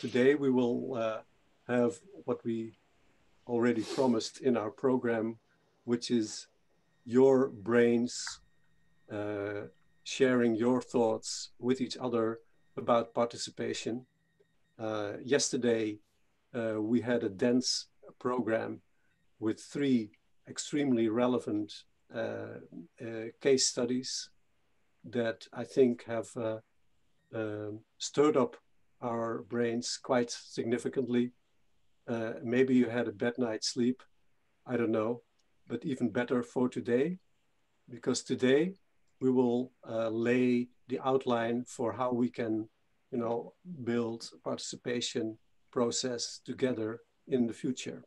today we will have what we already promised in our program, which is your brains sharing your thoughts with each other about participation. Yesterday, we had a dense program with 3 extremely relevant case studies that I think have stirred up our brains quite significantly. Maybe you had a bad night's sleep, I don't know, but even better for today, because today we will lay the outline for how we can, build a participation process together in the future.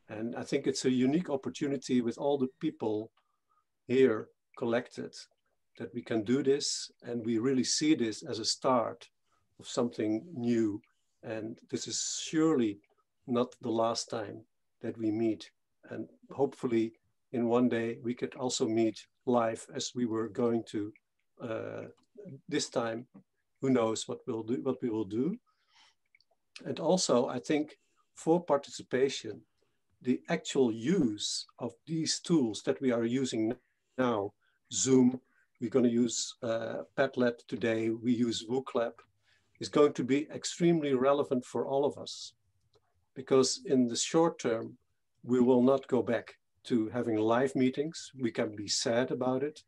And I think it's a unique opportunity with all the people here collected that we can do this, and we really see this as a start of something new. And this is surely not the last time that we meet. And hopefully in one day we could also meet live as we were going to this time. Who knows what we will do. And also I think for participation, the actual use of these tools that we are using now, Zoom, we're going to use Padlet today, we use WooClap, is going to be extremely relevant for all of us. Because in the short term, we will not go back to having live meetings. We can be sad about it.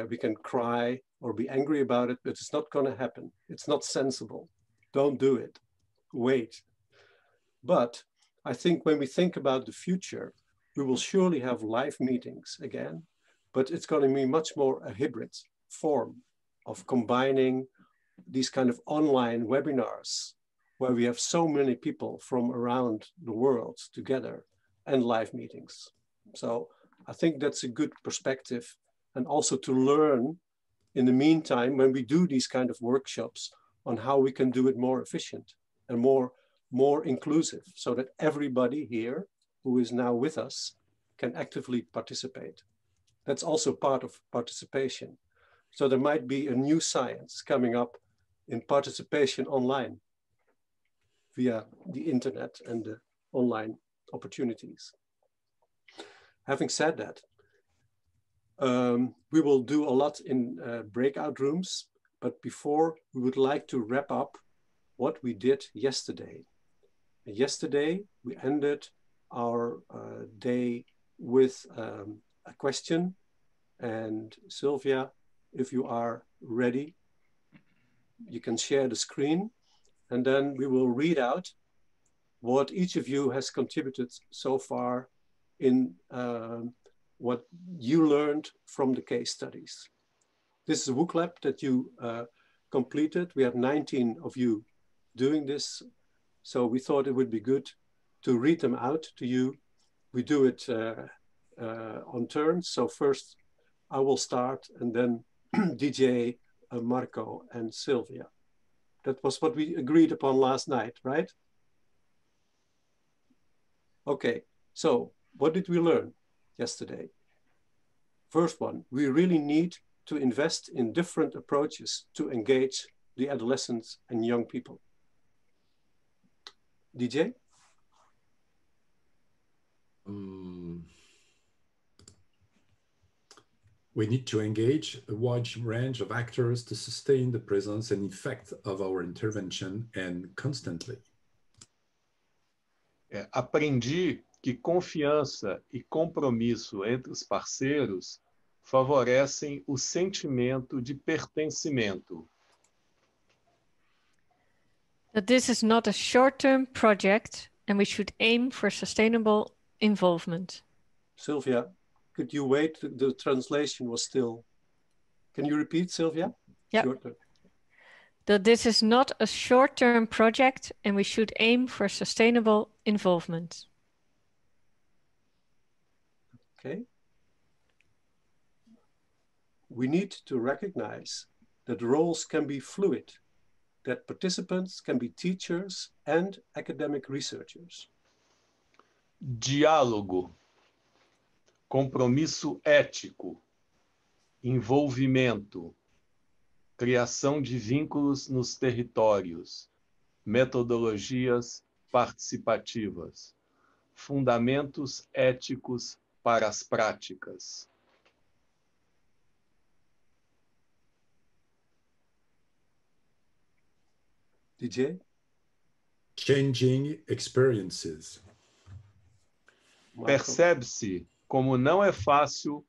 We can cry or be angry about it, but it's not going to happen. It's not sensible. Don't do it. Wait. But I think when we think about the future, we will surely have live meetings again, but it's going to be much more a hybrid form of combining these kind of online webinars where we have so many people from around the world together and live meetings. So I think that's a good perspective, and also to learn in the meantime when we do these kind of workshops on how we can do it more efficient and more inclusive, so that everybody here who is now with us can actively participate. That's also part of participation. So there might be a new science coming up in participation online via the internet and the online opportunities. Having said that, we will do a lot in breakout rooms, but before we would like to wrap up what we did yesterday. Yesterday, we ended our day with a question. And Sylvia, if you are ready, you can share the screen, and then we will read out what each of you has contributed so far in what you learned from the case studies. This is a WooClap that you completed. We have 19 of you doing this. So we thought it would be good to read them out to you. We do it on turns. So first I will start, and then DJ, Marco, and Sylvia. That was what we agreed upon last night, right? Okay, so what did we learn yesterday? First one, we really need to invest in different approaches to engage the adolescents and young people. DJ? We need to engage a wide range of actors to sustain the presence and effect of our intervention, and constantly. Aprendi que confiança e compromisso entre os parceiros favorecem o sentimento de pertencimento. That this is not a short-term project and we should aim for sustainable involvement. Sylvia, could you wait? The translation was still. Can you repeat, Sylvia? Yeah. That this is not a short-term project and we should aim for sustainable involvement. Okay. We need to recognize that roles can be fluid, that participants can be teachers and academic researchers. Diálogo, compromisso ético, envolvimento, criação de vínculos nos territórios, metodologias participativas, fundamentos éticos para as práticas. DJ? Changing experiences. Marco? Percebe-se como não é fácil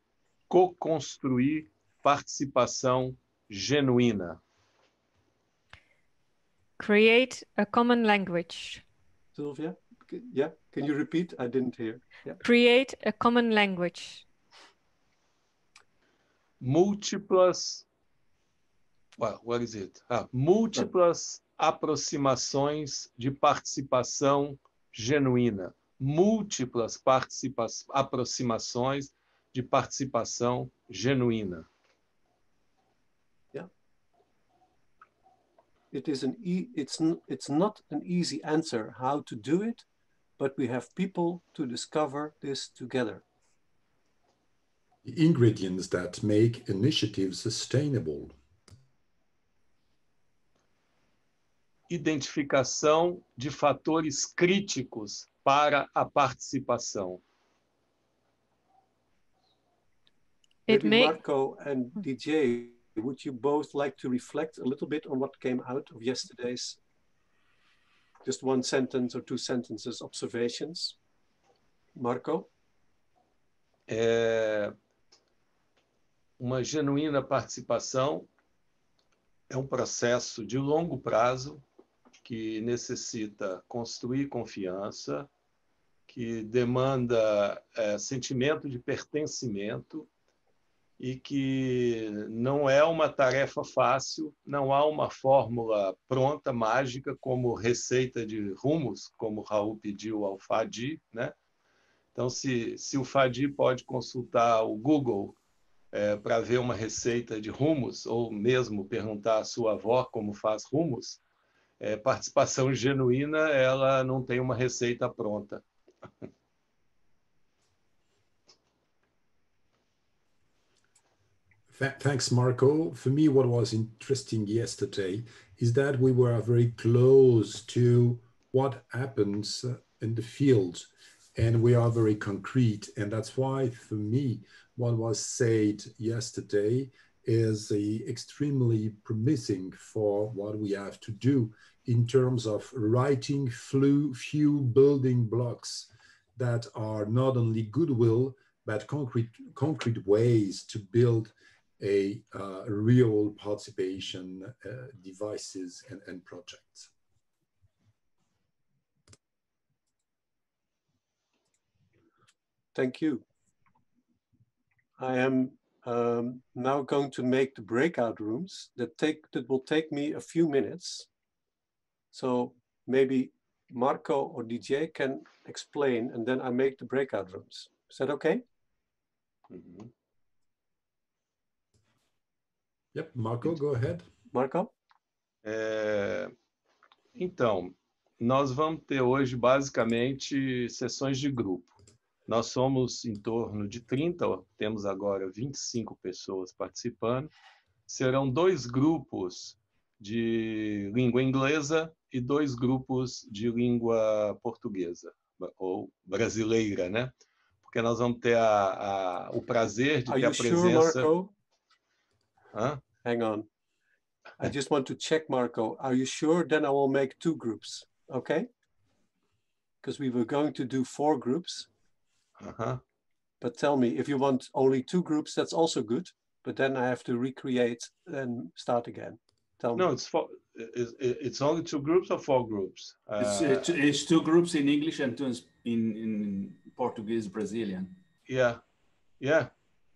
co-construir participação genuína. Create a common language. Sylvia? Yeah, can you repeat? I didn't hear. Yeah. Create a common language. Múltiplas... What is it? Múltiplas aproximações de participação genuína. Múltiplas aproximações de participação genuína. Yeah. It's not an easy answer how to do it, but we have people to discover this together. The ingredients that make initiatives sustainable. Identificação de fatores críticos para a participação. Maybe Marco and DJ, would you both like to reflect a little bit on what came out of yesterday's, just one sentence or two sentences, observations? Marco? Uma genuína participação é um processo de longo prazo que necessita construir confiança, que demanda sentimento de pertencimento e que não é uma tarefa fácil, não há uma fórmula pronta, mágica, como receita de rumos, como o Raul pediu ao Fadi, né? Então, se o Fadi pode consultar o Google para ver uma receita de hummus, ou mesmo perguntar à sua avó como faz hummus, participação genuína, ela não tem uma receita pronta. Thanks, Marco. For me, what was interesting yesterday is that we were very close to what happens in the field, and we are very concrete. And that's why, for me, what was said yesterday is extremely promising for what we have to do in terms of writing few building blocks that are not only goodwill, but concrete ways to build a real participation devices and projects. Thank you. I am now going to make the breakout rooms that will take me a few minutes. So maybe Marco or DJ can explain, and then I make the breakout rooms. Is that okay? Uhum. Yep, Marco, go ahead. Marco? Então, nós vamos ter hoje basicamente sessões de grupo. Nós somos em torno de 30, temos agora 25 pessoas participando. Serão 2 grupos de língua inglesa e 2 grupos de língua portuguesa, ou brasileira, né? Porque nós vamos ter o prazer de ter a presença... Sure, Marco? Huh? Hang on. I just want to check, Marco. Are you sure? Then I will make 2 groups, okay? Because we were going to do 4 groups. Uh-huh. But tell me, if you want only 2 groups, that's also good. But then I have to recreate and start again. Tell me. No, it's only 2 groups or 4 groups? It's 2 groups in English and 2 in Portuguese, Brazilian. Yeah.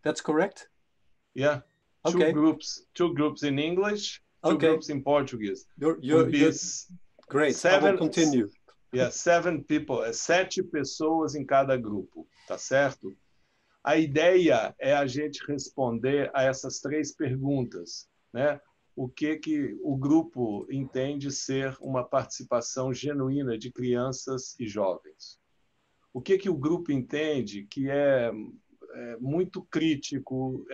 That's correct? Yeah. Okay. 2 groups in English, 2 groups in Portuguese. You're great. 7, I will continue. Yeah, 7 people, 7 pessoas em cada grupo, tá certo? A ideia é a gente responder a essas 3 perguntas, né? O que o grupo entende ser uma participação genuína de crianças e jovens? O que o grupo entende que é muito crítico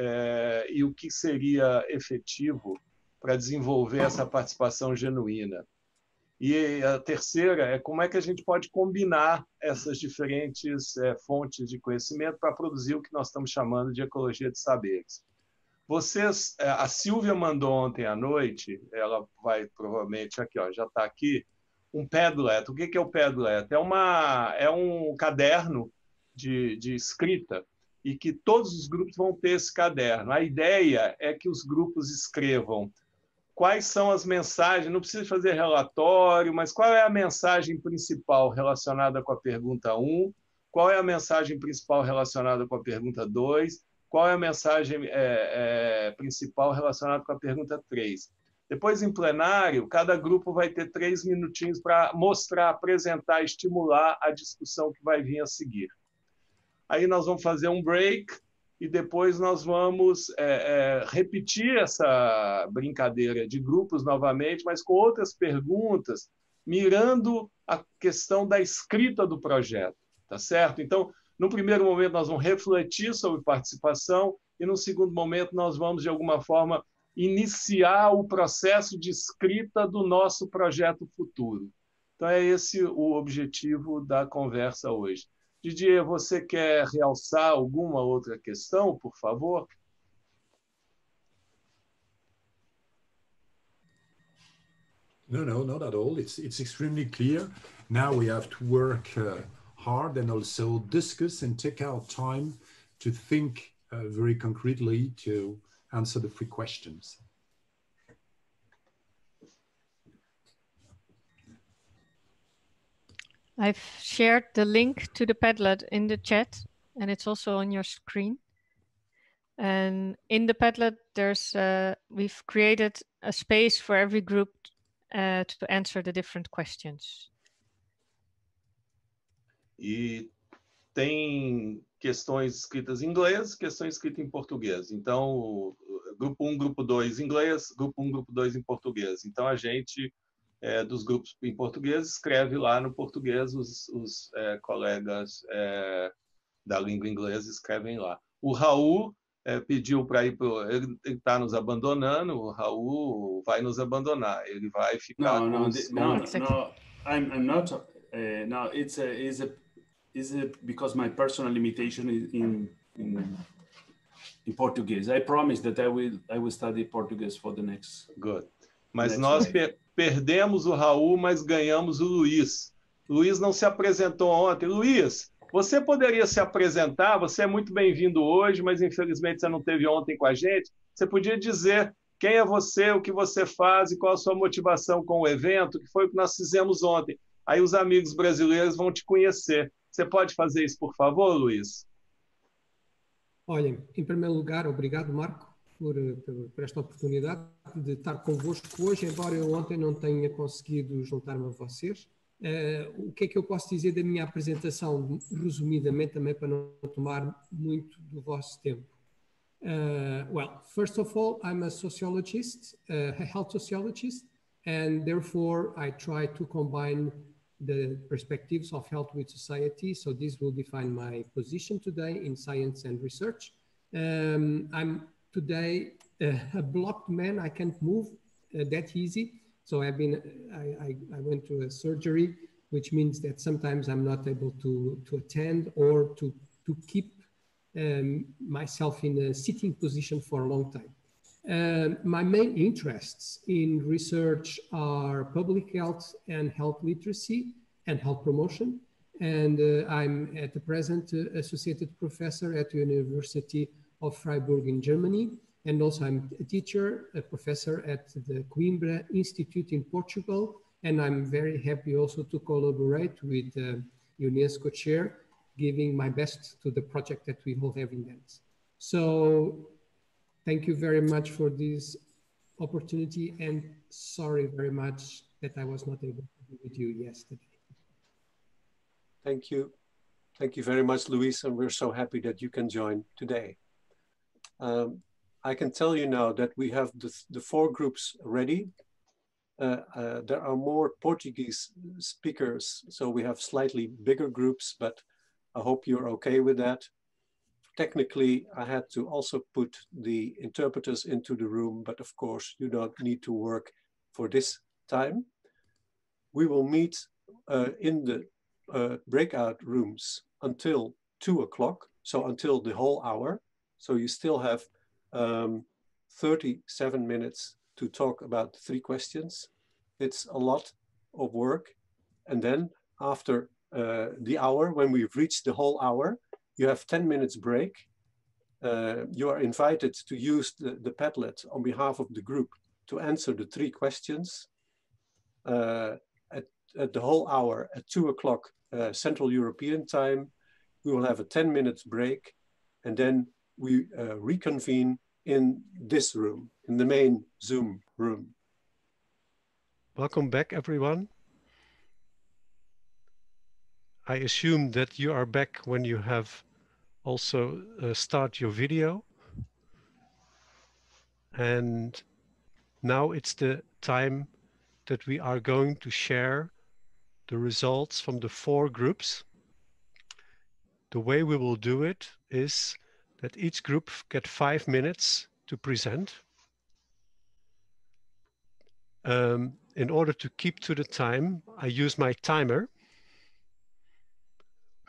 e o que seria efetivo para desenvolver essa participação genuína? E a terceira é como é que a gente pode combinar essas diferentes fontes de conhecimento para produzir o que nós estamos chamando de ecologia de saberes. Vocês, a Silvia mandou ontem à noite, ela vai provavelmente aqui, ó, já está aqui, um Padlet. O que é o Padlet? É um caderno de escrita e que todos os grupos vão ter esse caderno. A ideia é que os grupos escrevam quais são as mensagens, não precisa fazer relatório, mas qual é a mensagem principal relacionada com a pergunta 1, qual é a mensagem principal relacionada com a pergunta 2, qual é a mensagem principal relacionada com a pergunta 3. Depois, em plenário, cada grupo vai ter 3 minutinhos para mostrar, apresentar, estimular a discussão que vai vir a seguir. Aí nós vamos fazer um break e depois nós vamos repetir essa brincadeira de grupos novamente, mas com outras perguntas, mirando a questão da escrita do projeto, tá certo? Então, no primeiro momento, nós vamos refletir sobre participação e, no segundo momento, nós vamos, de alguma forma, iniciar o processo de escrita do nosso projeto futuro. Então, é esse o objetivo da conversa hoje. Didier, você quer realçar alguma outra questão, por favor? No, not at all. It's extremely clear. Now we have to work hard and also discuss and take our time to think very concretely to answer the 3 questions. I've shared the link to the Padlet in the chat, and it's also on your screen. And in the Padlet, we've created a space for every group to answer the different questions. E tem questões escritas em inglês, questões escritas em português. Então, grupo 1, grupo 2 em inglês, grupo 1, grupo 2 em português. Então, a gente, dos grupos em português, escreve lá no português, os colegas da língua inglesa escrevem lá. O Raul pediu para ir, ele está nos abandonando, o Raul vai nos abandonar, ele vai ficar No, I'm not. No, it's because my personal limitation is in Portuguese. I promise that I will study Portuguese for the next. Good. Mas nós perdemos o Raul, mas ganhamos o Luiz. Luiz não se apresentou ontem. Luiz, você poderia se apresentar? Você é muito bem-vindo hoje, mas infelizmente você não esteve ontem com a gente. Você podia dizer quem é você, o que você faz e qual a sua motivação com o evento, que foi o que nós fizemos ontem. Aí os amigos brasileiros vão te conhecer. Você pode fazer isso, por favor, Luiz? Olha, em primeiro lugar, obrigado, Marco, por esta oportunidade de estar convosco hoje, embora eu ontem não tenha conseguido juntar-me a vocês. O que é que eu posso dizer da minha apresentação, resumidamente, também para não tomar muito do vosso tempo? Well, first of all, I'm a sociologist, a health sociologist, and therefore I try to combine the perspectives of health with society. So this will define my position today in science and research. I'm today a blocked man. I can't move that easy. So I went to a surgery, which means that sometimes I'm not able to attend or to keep myself in a sitting position for a long time. My main interests in research are public health and health literacy and health promotion. And I'm at the present associated professor at the University of Freiburg in Germany. And also I'm a teacher, a professor at the Coimbra Institute in Portugal. And I'm very happy also to collaborate with UNESCO chair, giving my best to the project that we all have in hands. So thank you very much for this opportunity, and sorry very much that I was not able to be with you yesterday. Thank you. Thank you very much, Luis, and we're so happy that you can join today. I can tell you now that we have the 4 groups ready. There are more Portuguese speakers, so we have slightly bigger groups, but I hope you're okay with that. Technically, I had to also put the interpreters into the room, but of course you don't need to work for this time. we will meet in the breakout rooms until 2 o'clock, so until the whole hour. So you still have 37 minutes to talk about 3 questions. It's a lot of work. And then after the hour, when we've reached the whole hour, you have 10 minutes break. You are invited to use the Padlet on behalf of the group to answer the 3 questions. At the whole hour at 2 o'clock Central European time, we will have a 10 minutes break, and then we reconvene in this room, in the main Zoom room. Welcome back, everyone. I assume that you are back when you have also start your video. And now it's the time that we are going to share the results from the 4 groups. The way we will do it is that each group get 5 minutes to present. In order to keep to the time, I use my timer.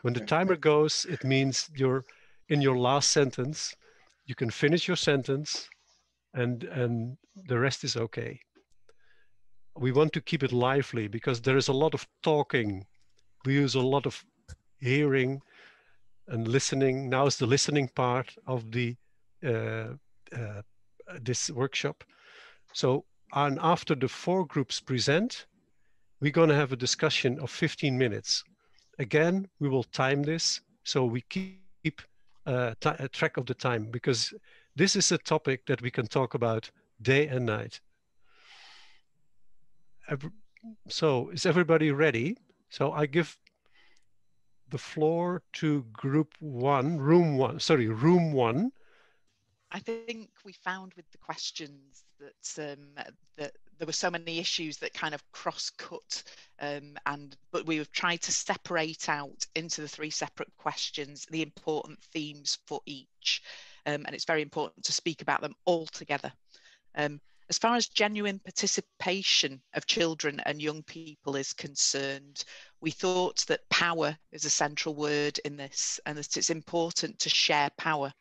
When the timer goes, it means you're in your last sentence. You can finish your sentence and the rest is okay. We want to keep it lively because there is a lot of talking. We use a lot of hearing and listening. Now is the listening part of the this workshop. So, and after the 4 groups present, we're going to have a discussion of 15 minutes. Again, we will time this so we keep track of the time, because this is a topic that we can talk about day and night. So is everybody ready? So I give the floor to group 1, room 1. I think we found with the questions that that there were so many issues that kind of cross-cut, but we have tried to separate out into the 3 separate questions the important themes for each, and it's very important to speak about them all together. As far as genuine participation of children and young people is concerned, we thought that power is a central word in this, and that it's important to share power.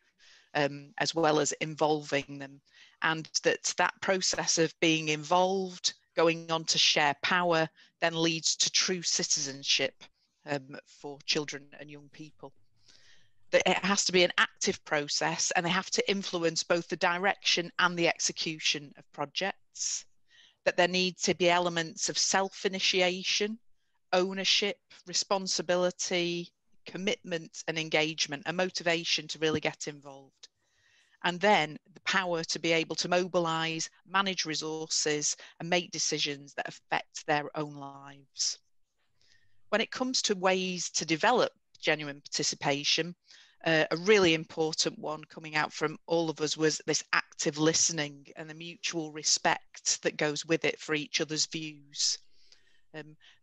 As well as involving them, and that process of being involved, going on to share power, then leads to true citizenship for children and young people. That it has to be an active process, and they have to influence both the direction and the execution of projects. That there need to be elements of self-initiation, ownership, responsibility, commitment and engagement, and motivation to really get involved. And then the power to be able to mobilize, manage resources, and make decisions that affect their own lives. When it comes to ways to develop genuine participation, a really important one coming out from all of us was this active listening and the mutual respect that goes with it for each other's views.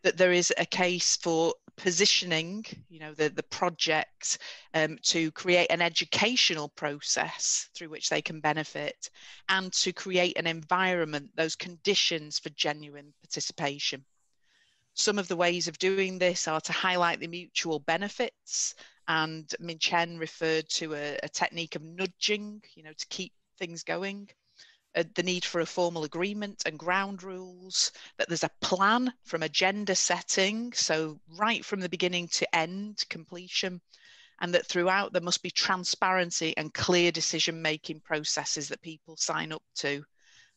That there is a case for positioning, the project to create an educational process through which they can benefit, and to create an environment, those conditions for genuine participation. Some of the ways of doing this are to highlight the mutual benefits, and Min Chen referred to a technique of nudging, to keep things going. The need for a formal agreement and ground rules, that there's a plan from agenda setting, so right from the beginning to end completion, and that throughout there must be transparency and clear decision-making processes that people sign up to,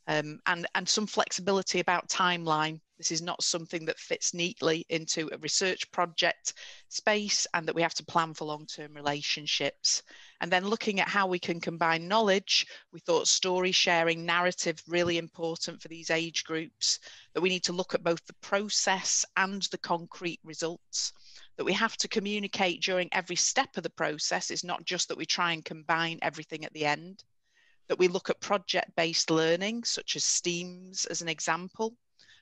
and some flexibility about timeline. This is not something that fits neatly into a research project space, and that we have to plan for long-term relationships. And then looking at how we can combine knowledge, we thought story sharing, narrative, really important for these age groups, that we need to look at both the process and the concrete results, that we have to communicate during every step of the process. It's not just that we try and combine everything at the end, that we look at project-based learning, such as STEAMs as an example,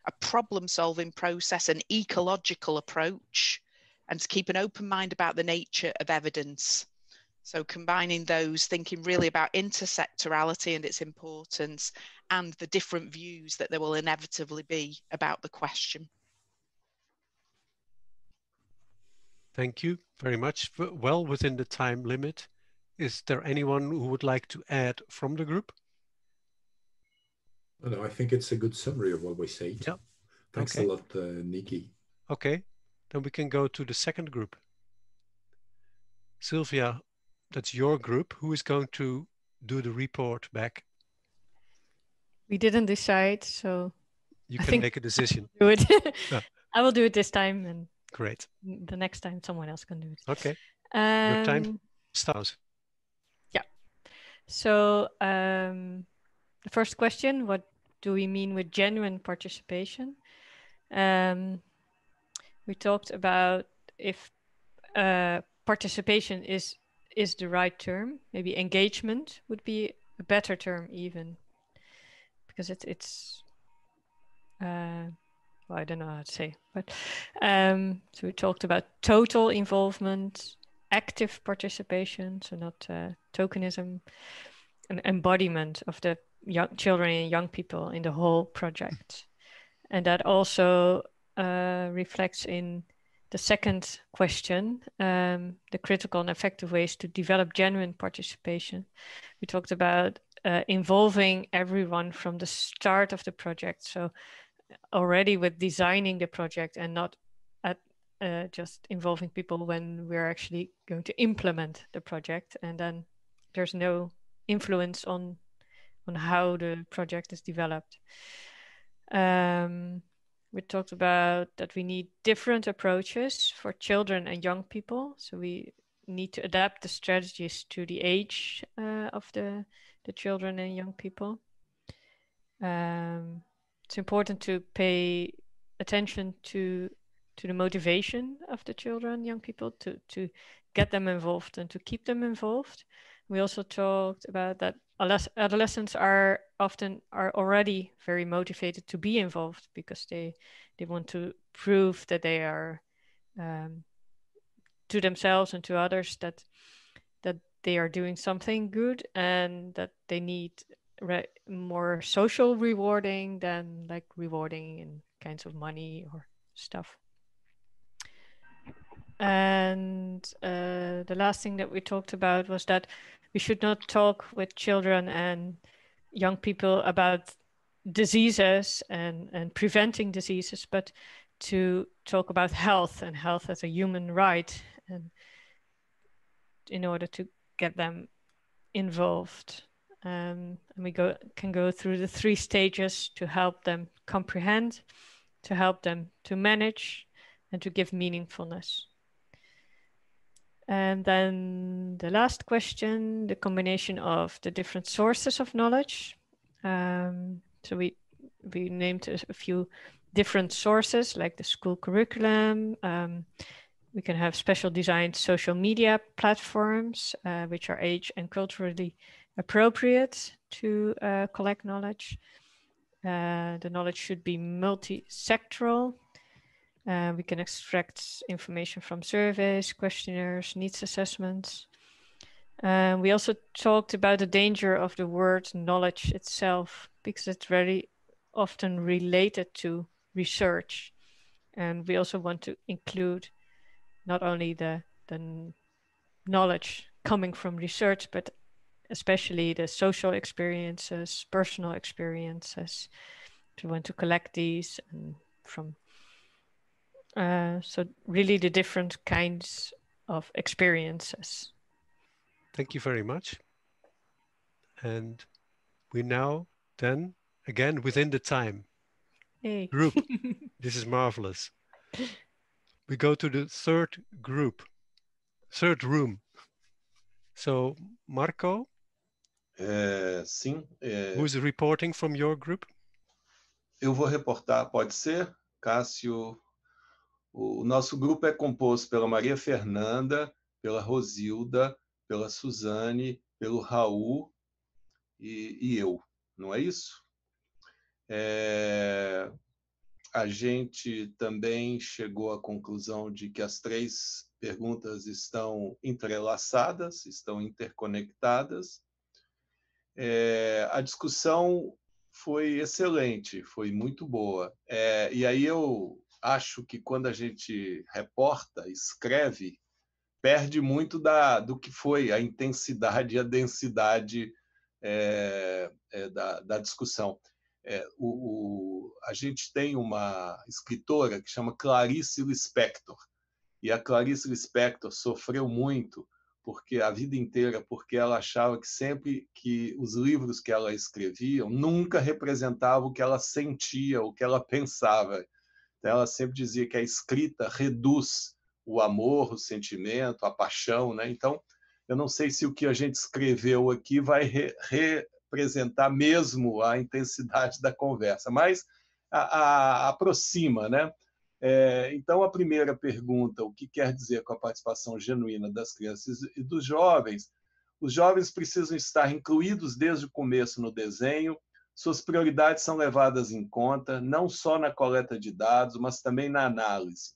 a problem-solving process, an ecological approach, and to keep an open mind about the nature of evidence. So combining those, thinking really about intersectorality and its importance, and the different views that there will inevitably be about the question. Thank you very much. Well within the time limit. Is there anyone who would like to add from the group? No, I think it's a good summary of what we said. Yeah. Thanks Okay. a lot, Nikki. Okay, then we can go to the second group. Sylvia, that's your group. Who is going to do the report back? We didn't decide, so You I can think make a decision. do it. Yeah. I will do it this time, and Great. the next time someone else can do it. Okay. Your time starts. Yeah. So the first question: what do we mean with genuine participation? We talked about if participation is the right term. Maybe engagement would be a better term, even, because it's well, I don't know how to say, but so we talked about total involvement, active participation, so not tokenism, an embodiment of the young children and young people in the whole project. And that also reflects in the second question, the critical and effective ways to develop genuine participation. We talked about involving everyone from the start of the project. So already with designing the project, and not at just involving people when we're actually going to implement the project, and then there's no influence on how the project is developed. We talked about that we need different approaches for children and young people, so we need to adapt the strategies to the age of the children and young people. It's important to pay attention to the motivation of the children, young people, to get them involved and to keep them involved. We also talked about that adolescents are already very motivated to be involved, because they want to prove that they are to themselves and to others that they are doing something good, and that they need more social rewarding than like rewarding in kinds of money or stuff. And the last thing that we talked about was that we should not talk with children and young people about diseases and preventing diseases, but to talk about health, and health as a human right, and in order to get them involved. And we can go through the 3 stages to help them comprehend, to help them to manage, and to give meaningfulness. And then the last question, the combination of the different sources of knowledge. So we named a few different sources, like the school curriculum. We can have special designed social media platforms, which are age and culturally appropriate to collect knowledge. The knowledge should be multi-sectoral. We can extract information from surveys, questionnaires, needs assessments. We also talked about the danger of the word knowledge itself, because it's very often related to research. And we also want to include not only the knowledge coming from research, but especially the social experiences, personal experiences. We want to collect these and from so really the different kinds of experiences. Thank you very much. And we now then, again, within the time. Hey. Group, this is marvelous. We go to the third group, third room. So, Marco? Sim. Who's reporting from your group? Eu vou reportar, pode ser? Cássio. O nosso grupo é composto pela Maria Fernanda, pela Rosilda, pela Suzane, pelo Raul e eu, não é isso? A gente também chegou à conclusão de que as 3 perguntas estão entrelaçadas, estão interconectadas. A discussão foi excelente, foi muito boa. E aí eu acho que quando a gente reporta, escreve, perde muito do que foi a intensidade e a densidade da discussão. A gente tem uma escritora que chama Clarice Lispector, e a Clarice Lispector sofreu muito porque a vida inteira, porque ela achava que sempre que os livros que ela escrevia nunca representavam o que ela sentia, o que ela pensava. Então, ela sempre dizia que a escrita reduz o amor, o sentimento, a paixão, né? Então, eu não sei se o que a gente escreveu aqui vai representar mesmo a intensidade da conversa, mas aproxima, né? Então, a primeira pergunta, o que quer dizer com a participação genuína das crianças e dos jovens? Os jovens precisam estar incluídos desde o começo no desenho, suas prioridades são levadas em conta, não só na coleta de dados, mas também na análise.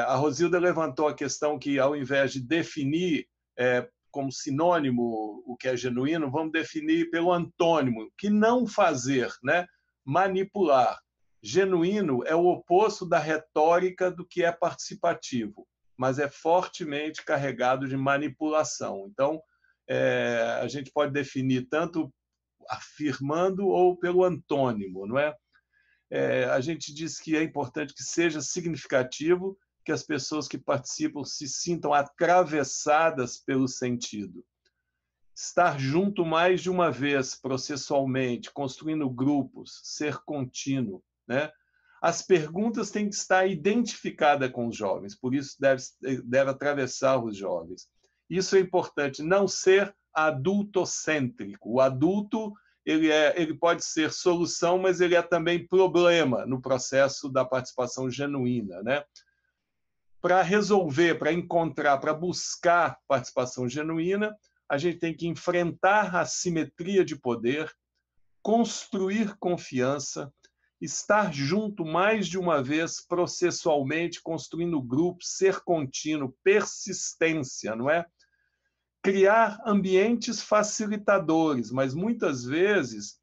A Rosilda levantou a questão que, ao invés de definir como sinônimo o que é genuíno, vamos definir pelo antônimo, que não fazer, né? Manipular. Genuíno é o oposto da retórica do que é participativo, mas é fortemente carregado de manipulação. Então, a gente pode definir tanto afirmando ou pelo antônimo, não é? A gente diz que é importante que seja significativo, que as pessoas que participam se sintam atravessadas pelo sentido. Estar junto mais de uma vez, processualmente, construindo grupos, ser contínuo, né? As perguntas têm que estar identificadas com os jovens, por isso deve atravessar os jovens. Isso é importante, não ser adultocêntrico. O adulto ele pode ser solução, mas ele é também problema no processo da participação genuína, né? Para resolver, para encontrar, para buscar participação genuína, a gente tem que enfrentar a assimetria de poder, construir confiança, estar junto mais de uma vez processualmente, construindo grupos, ser contínuo, persistência, não é? Criar ambientes facilitadores, mas muitas vezes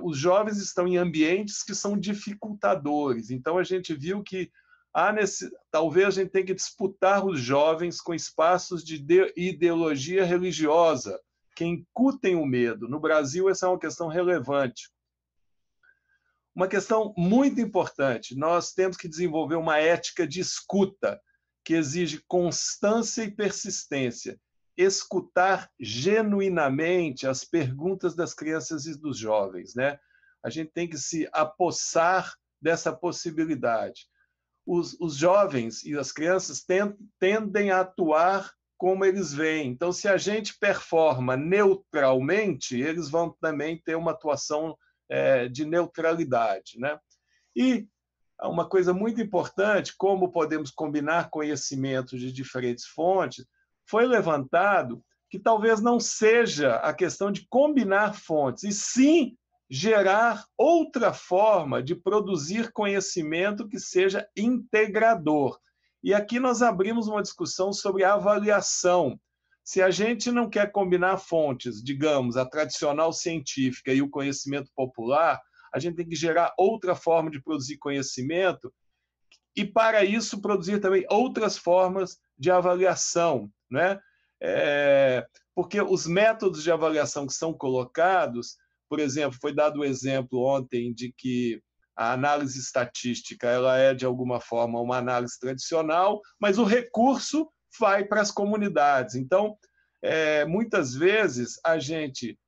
os jovens estão em ambientes que são dificultadores. Então, a gente viu que talvez a gente tenha que disputar os jovens com espaços de ideologia religiosa, que incutem o medo. No Brasil, essa é uma questão relevante. Uma questão muito importante, nós temos que desenvolver uma ética de escuta, que exige constância e persistência. Escutar genuinamente as perguntas das crianças e dos jovens, né? A gente tem que se apossar dessa possibilidade. Os jovens e as crianças tendem a atuar como eles veem. Então, se a gente performa neutralmente, eles vão também ter uma atuação de neutralidade, né? E uma coisa muito importante, como podemos combinar conhecimentos de diferentes fontes, foi levantado que talvez não seja a questão de combinar fontes, e sim gerar outra forma de produzir conhecimento que seja integrador. E aqui nós abrimos uma discussão sobre avaliação. Se a gente não quer combinar fontes, digamos, a tradicional científica e o conhecimento popular, a gente tem que gerar outra forma de produzir conhecimento e, para isso, produzir também outras formas de avaliação, né? Porque os métodos de avaliação que são colocados, por exemplo, foi dado o exemplo ontem de que a análise estatística ela é, de alguma forma, uma análise tradicional, mas o recurso vai para as comunidades. Então, muitas vezes, a gente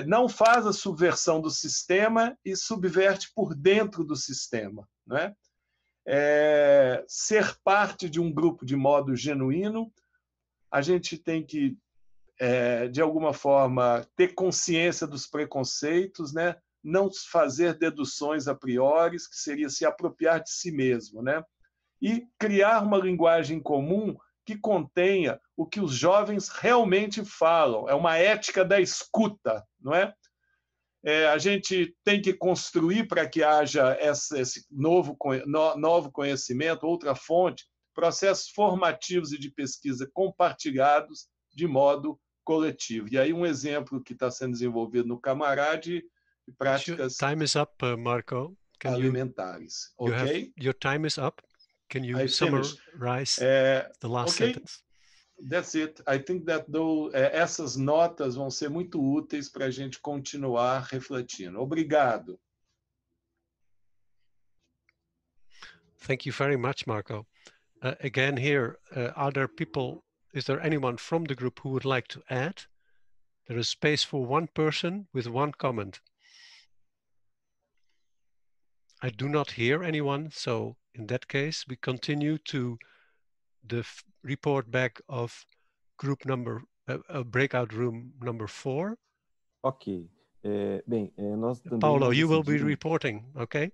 não faz a subversão do sistema e subverte por dentro do sistema, né? Ser parte de um grupo de modo genuíno, a gente tem que, de alguma forma, ter consciência dos preconceitos, né? Não fazer deduções a priori, que seria se apropriar de si mesmo, né? E criar uma linguagem comum que contenha o que os jovens realmente falam. É uma ética da escuta, não é? A gente tem que construir para que haja esse novo conhecimento, outra fonte, processos formativos e de pesquisa compartilhados de modo coletivo. E aí um exemplo que está sendo desenvolvido no Camarade de práticas... Time is up, Marco. alimentares. Ok? Your time is up. Can you I finished. summarize the last Okay. sentence? That's it. I think that essas notas vão ser muito úteis para a gente continuar refletindo. Obrigado. Thank you very much, Marco. Again here, is there anyone from the group who would like to add? There is space for one person with one comment. I do not hear anyone, so in that case, we continue to the report back of group number, breakout room number 4. Ok. Bem, nós também Paulo, you will be decidimos... reporting, okay?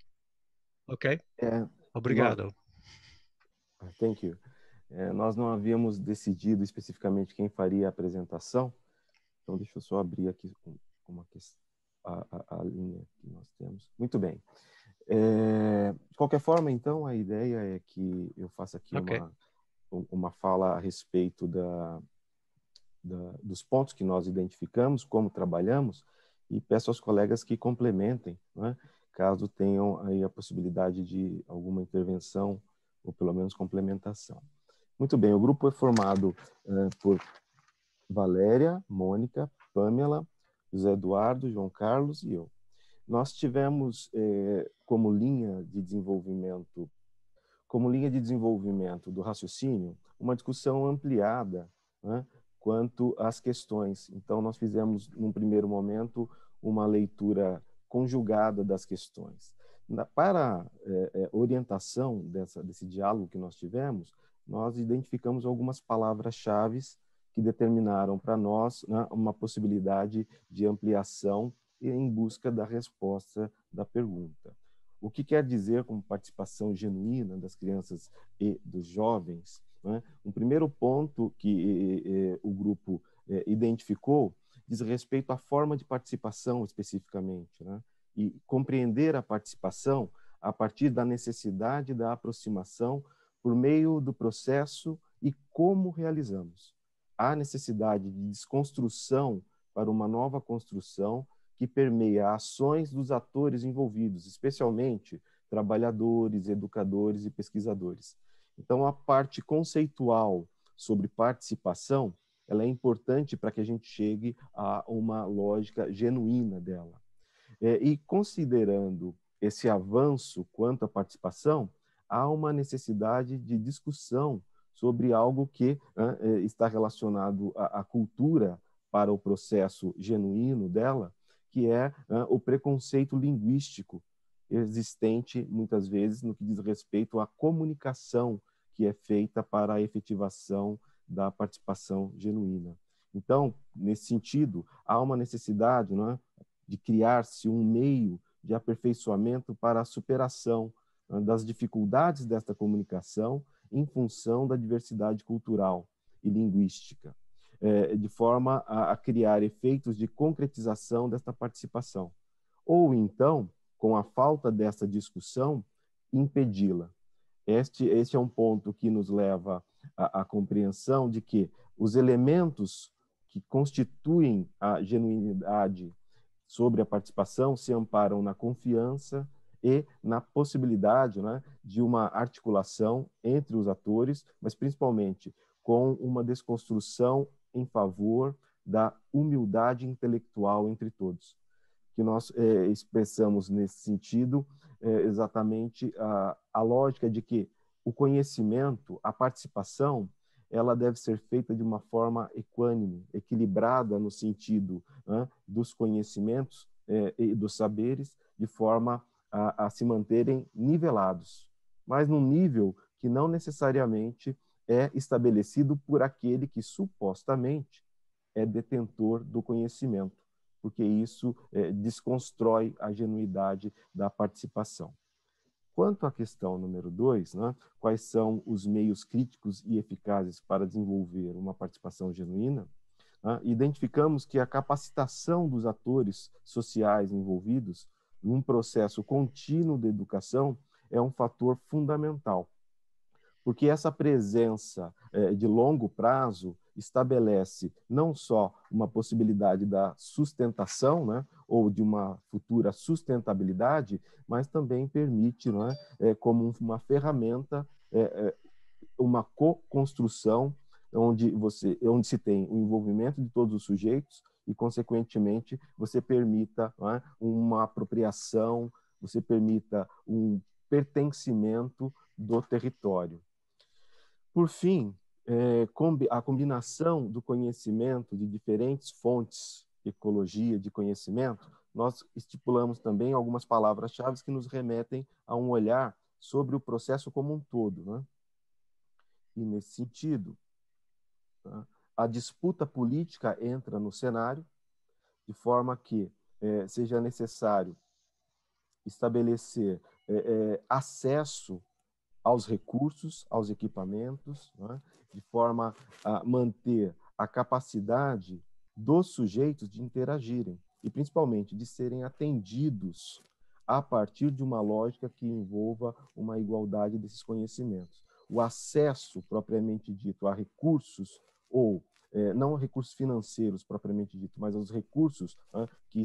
Okay. Obrigado. Thank you. Nós não havíamos decidido especificamente quem faria a apresentação, então deixa eu só abrir aqui a linha que nós temos. Muito bem. De qualquer forma, então, a ideia é que eu faça aqui uma fala a respeito dos pontos que nós identificamos, como trabalhamos, e peço aos colegas que complementem, né, caso tenham aí a possibilidade de alguma intervenção ou pelo menos complementação. Muito bem, o grupo é formado por Valéria, Mônica, Pamela, José Eduardo, João Carlos e eu. Nós tivemos como linha de desenvolvimento do raciocínio uma discussão ampliada, né, quanto às questões. Então, nós fizemos, num primeiro momento, uma leitura conjugada das questões. Para orientação desse diálogo que nós tivemos, nós identificamos algumas palavras-chave que determinaram para nós, né, uma possibilidade de ampliação em busca da resposta da pergunta. O que quer dizer como participação genuína das crianças e dos jovens? Né? Um primeiro ponto que o grupo identificou diz respeito à forma de participação especificamente, né? E compreender a participação a partir da necessidade da aproximação por meio do processo e como realizamos. Há necessidade de desconstrução para uma nova construção que permeia ações dos atores envolvidos, especialmente trabalhadores, educadores e pesquisadores. Então, a parte conceitual sobre participação, ela é importante para que a gente chegue a uma lógica genuína dela. E considerando esse avanço quanto à participação, há uma necessidade de discussão sobre algo que está relacionado à cultura para o processo genuíno dela, que é o preconceito linguístico existente, muitas vezes, no que diz respeito à comunicação que é feita para a efetivação da participação genuína. Então, nesse sentido, há uma necessidade, não é, de criar-se um meio de aperfeiçoamento para a superação das dificuldades desta comunicação em função da diversidade cultural e linguística, de forma a criar efeitos de concretização desta participação. Ou então, com a falta dessa discussão, impedi-la. Este é um ponto que nos leva à compreensão de que os elementos que constituem a genuinidade sobre a participação se amparam na confiança e na possibilidade, né, de uma articulação entre os atores, mas principalmente com uma desconstrução em favor da humildade intelectual entre todos. Que nós expressamos nesse sentido exatamente a lógica de que o conhecimento, a participação, ela deve ser feita de uma forma equânime, equilibrada no sentido dos conhecimentos e dos saberes, de forma a se manterem nivelados, mas num nível que não necessariamente é estabelecido por aquele que supostamente é detentor do conhecimento, porque isso desconstrói a genuidade da participação. Quanto à questão número 2, né, quais são os meios críticos e eficazes para desenvolver uma participação genuína, né, identificamos que a capacitação dos atores sociais envolvidos num processo contínuo de educação é um fator fundamental, porque essa presença de longo prazo estabelece não só uma possibilidade da sustentação, né, ou de uma futura sustentabilidade, mas também permite, como uma ferramenta, uma co-construção onde se tem o envolvimento de todos os sujeitos e, consequentemente, você permita uma apropriação, você permita um pertencimento do território. Por fim, a combinação do conhecimento de diferentes fontes de ecologia, de conhecimento, nós estipulamos também algumas palavras-chave que nos remetem a um olhar sobre o processo como um todo, né? E, nesse sentido, a disputa política entra no cenário, de forma que seja necessário estabelecer acesso aos recursos, aos equipamentos, né, de forma a manter a capacidade dos sujeitos de interagirem e, principalmente, de serem atendidos a partir de uma lógica que envolva uma igualdade desses conhecimentos. O acesso, propriamente dito, a recursos, ou não recursos financeiros, propriamente dito, mas aos recursos que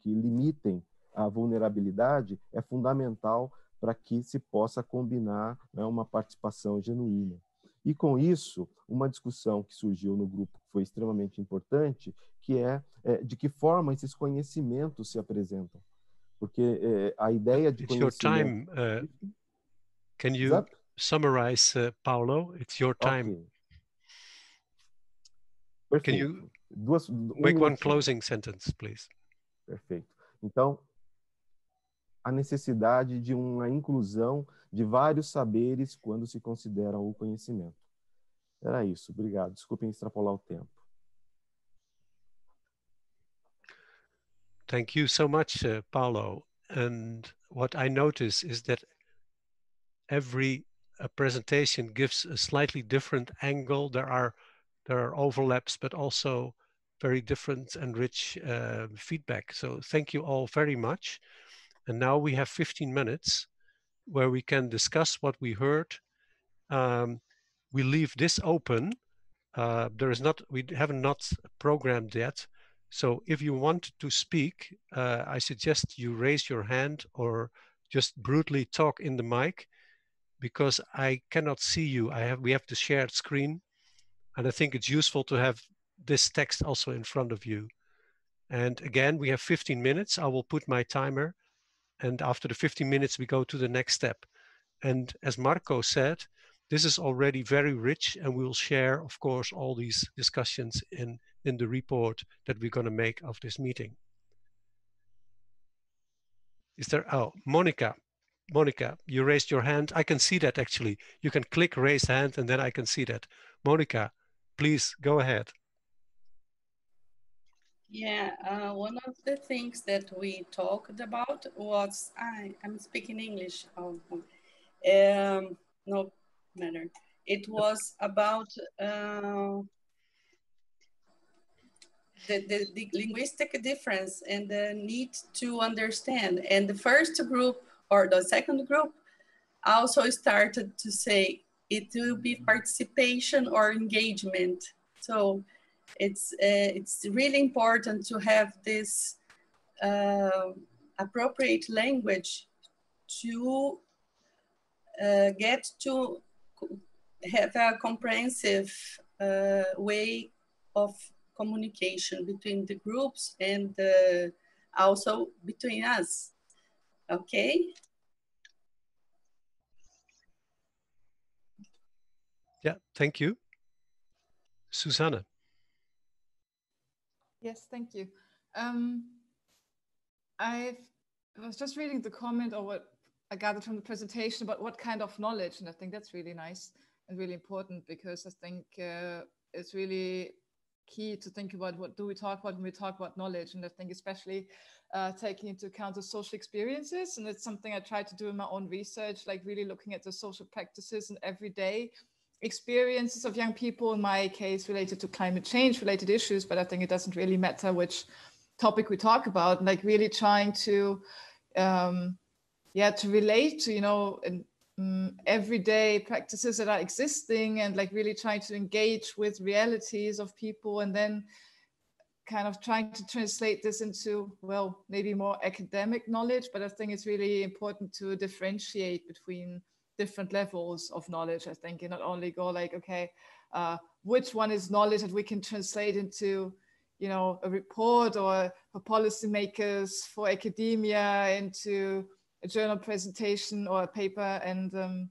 limitem a vulnerabilidade, é fundamental para que se possa combinar uma participação genuína. E, com isso, uma discussão que surgiu no grupo que foi extremamente importante, que é de que forma esses conhecimentos se apresentam. Porque a ideia de conhecimento... It's your time. Can you summarize, Paulo? It's your time. Okay. Perfeito. Can you make one closing sentence, please? Perfeito. Então, a necessidade de uma inclusão de vários saberes quando se considera o conhecimento. Era isso. Obrigado. Desculpem extrapolar o tempo. Thank you so much, Paulo. And what I notice is that every presentation gives a slightly different angle. There are overlaps, but also very different and rich feedback. So thank you all very much. And now we have 15 minutes where we can discuss what we heard. We leave this open. We haven't not programmed yet. So if you want to speak, I suggest you raise your hand or just brutally talk in the mic, because I cannot see you. We have the shared screen, and I think it's useful to have this text also in front of you. And again, we have 15 minutes. I will put my timer, and after the 15 minutes, we go to the next step. And as Marco said, this is already very rich, and we will share, of course, all these discussions in the report that we're going to make of this meeting. Is there, Monica, you raised your hand. I can see that actually. You can click raise hand, and then I can see that. Monica, please go ahead. Yeah, one of the things that we talked about was, I'm speaking English. No matter. It was about the linguistic difference and the need to understand. And the first group or the second group also started to say it will be participation or engagement. So it's really important to have this appropriate language to get to have a comprehensive way of communication between the groups and also between us. Okay? Yeah, thank you. Susanne. Yes, thank you. I was just reading the comment or what I gathered from the presentation about what kind of knowledge, and I think that's really nice and really important, because I think it's really key to think about what do we talk about when we talk about knowledge. And I think especially taking into account the social experiences, and it's something I try to do in my own research, like really looking at the social practices and everyday experiences of young people, in my case related to climate change related issues, but I think it doesn't really matter which topic we talk about, and like really trying to to relate to, in everyday practices that are existing, and like really trying to engage with realities of people, and then kind of trying to translate this into, well, maybe more academic knowledge. But I think it's really important to differentiate between different levels of knowledge. I think, and not only go like, okay, which one is knowledge that we can translate into, you know, a report, or for policymakers, for academia, into a journal presentation or a paper, and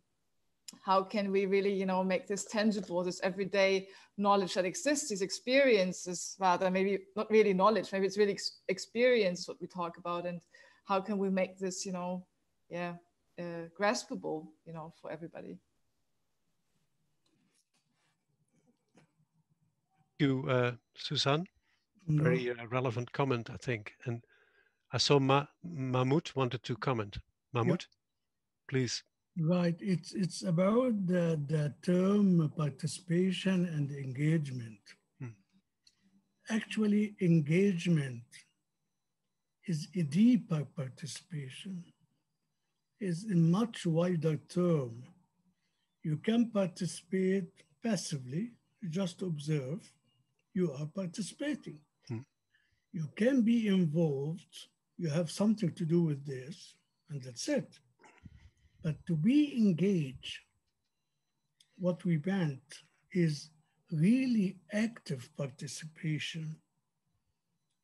how can we really, you know, make this tangible, this everyday knowledge that exists, these experiences, rather, maybe not really knowledge, maybe it's really experience what we talk about, and how can we make this, you know, yeah, graspable, you know, for everybody. Thank you, Suzanne. Very relevant comment, I think. And I saw Mahmoud wanted to comment. Mahmoud, please. Right. It's about the term participation and engagement. Actually, engagement is a deeper participation, is a much wider term. You can participate passively, just observe, you are participating. You can be involved, you have something to do with this, and that's it. But to be engaged, what we meant is really active participation.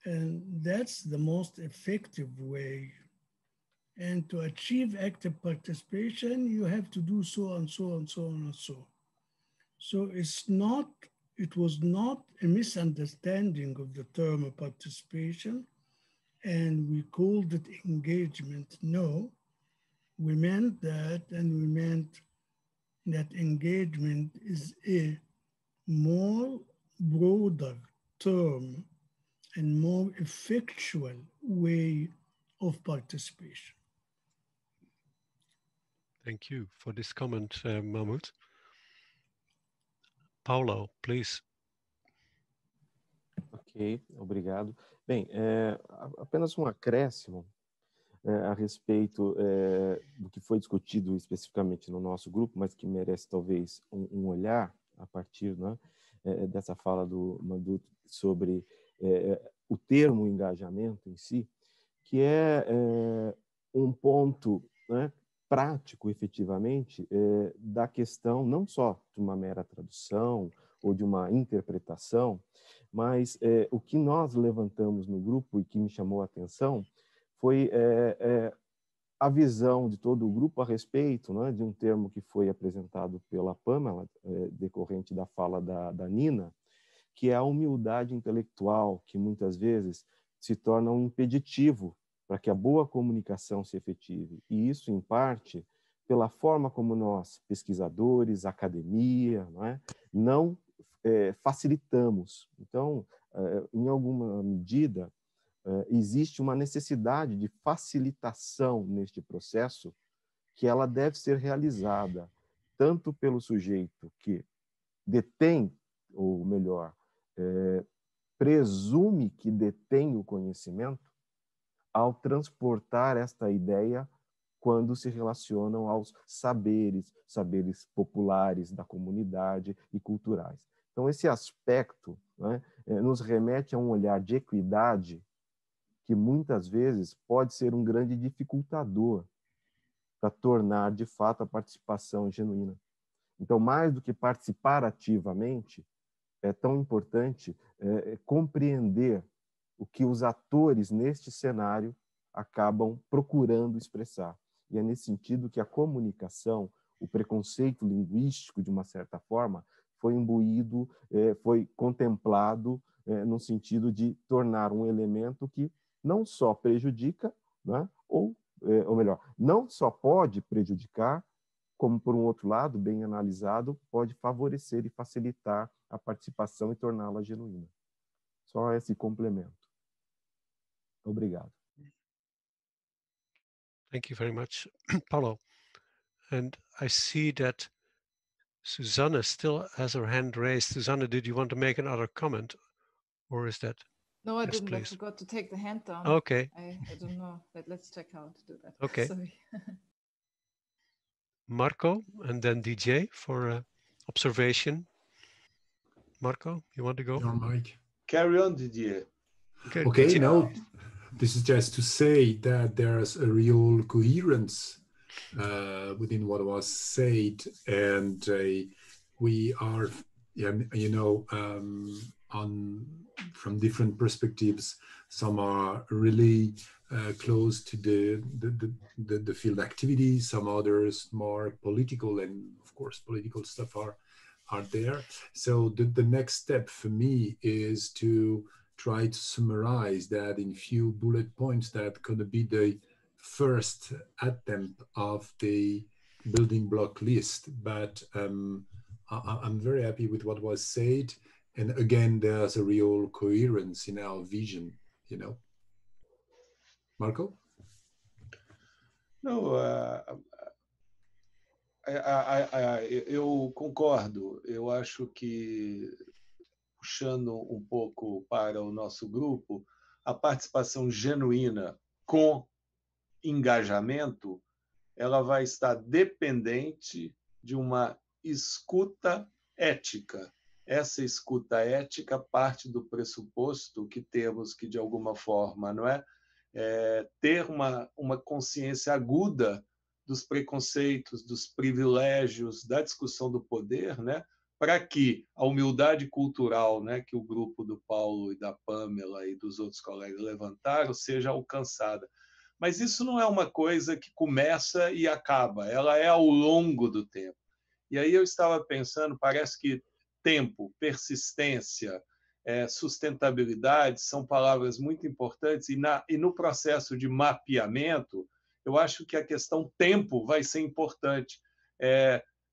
And that's the most effective way. And to achieve active participation, you have to do so and so and so and so. So it was not a misunderstanding of the term participation, and we called it engagement. No, we meant that, and we meant that engagement is a more broader term and more effectual way of participation. Thank you for this comment, Mahmoud. Paulo, please. Ok, obrigado. Bem, apenas um acréscimo a respeito do que foi discutido especificamente no nosso grupo, mas que merece talvez um olhar a partir, né, dessa fala do Mandu sobre o termo engajamento em si, que é um ponto, né, prático, efetivamente, da questão não só de uma mera tradução ou de uma interpretação, mas o que nós levantamos no grupo e que me chamou a atenção foi a visão de todo o grupo a respeito, né, de um termo que foi apresentado pela Pamela, decorrente da fala da Nina, que é a humildade intelectual, que muitas vezes se torna um impeditivo para que a boa comunicação se efetive. E isso, em parte, pela forma como nós, pesquisadores, academia, não facilitamos. Então, em alguma medida, existe uma necessidade de facilitação neste processo, que ela deve ser realizada tanto pelo sujeito que detém, ou melhor, presume que detém o conhecimento, ao transportar esta ideia quando se relacionam aos saberes populares da comunidade e culturais. Então, esse aspecto, né, nos remete a um olhar de equidade que muitas vezes pode ser um grande dificultador para tornar, de fato, a participação genuína. Então, mais do que participar ativamente, é tão importante compreender o que os atores neste cenário acabam procurando expressar. E é nesse sentido que a comunicação, o preconceito linguístico, de uma certa forma, foi imbuído, foi contemplado no sentido de tornar um elemento que não só prejudica, né, ou melhor, não só pode prejudicar, como, por um outro lado, bem analisado, pode favorecer e facilitar a participação e torná-la genuína. Só esse complemento. Obrigado. Thank you very much, Paulo. And I see that Susanna still has her hand raised. Susanna, did you want to make another comment? Or is that? No, I yes, didn't. please. I forgot to take the hand down. Okay. I don't know. Let's check how to do that. Okay. Sorry. Marco and then DJ for observation. Marco, you want to go? Your mic. Carry on, Didier. Okay, no, this is just to say that there's a real coherence within what was said, and we are, you know, from different perspectives. Some are really close to the field activity, some others more political, and of course political stuff are there. So the next step for me is to try to summarize that in few bullet points that gonna be the first attempt of the building block list. But I'm very happy with what was said, and again there's a real coherence in our vision, you know. Marco? Não, eu concordo. Eu acho que, puxando um pouco para o nosso grupo, a participação genuína com engajamento, ela vai estar dependente de uma escuta ética. Essa escuta ética parte do pressuposto que temos que, de alguma forma, não é, ter uma consciência aguda dos preconceitos, dos privilégios, da discussão do poder, né, para que a humildade cultural, né, que o grupo do Paulo e da Pamela e dos outros colegas levantaram seja alcançada. Mas isso não é uma coisa que começa e acaba, ela é ao longo do tempo. E aí eu estava pensando, parece que tempo, persistência, sustentabilidade são palavras muito importantes, e no processo de mapeamento, eu acho que a questão tempo vai ser importante.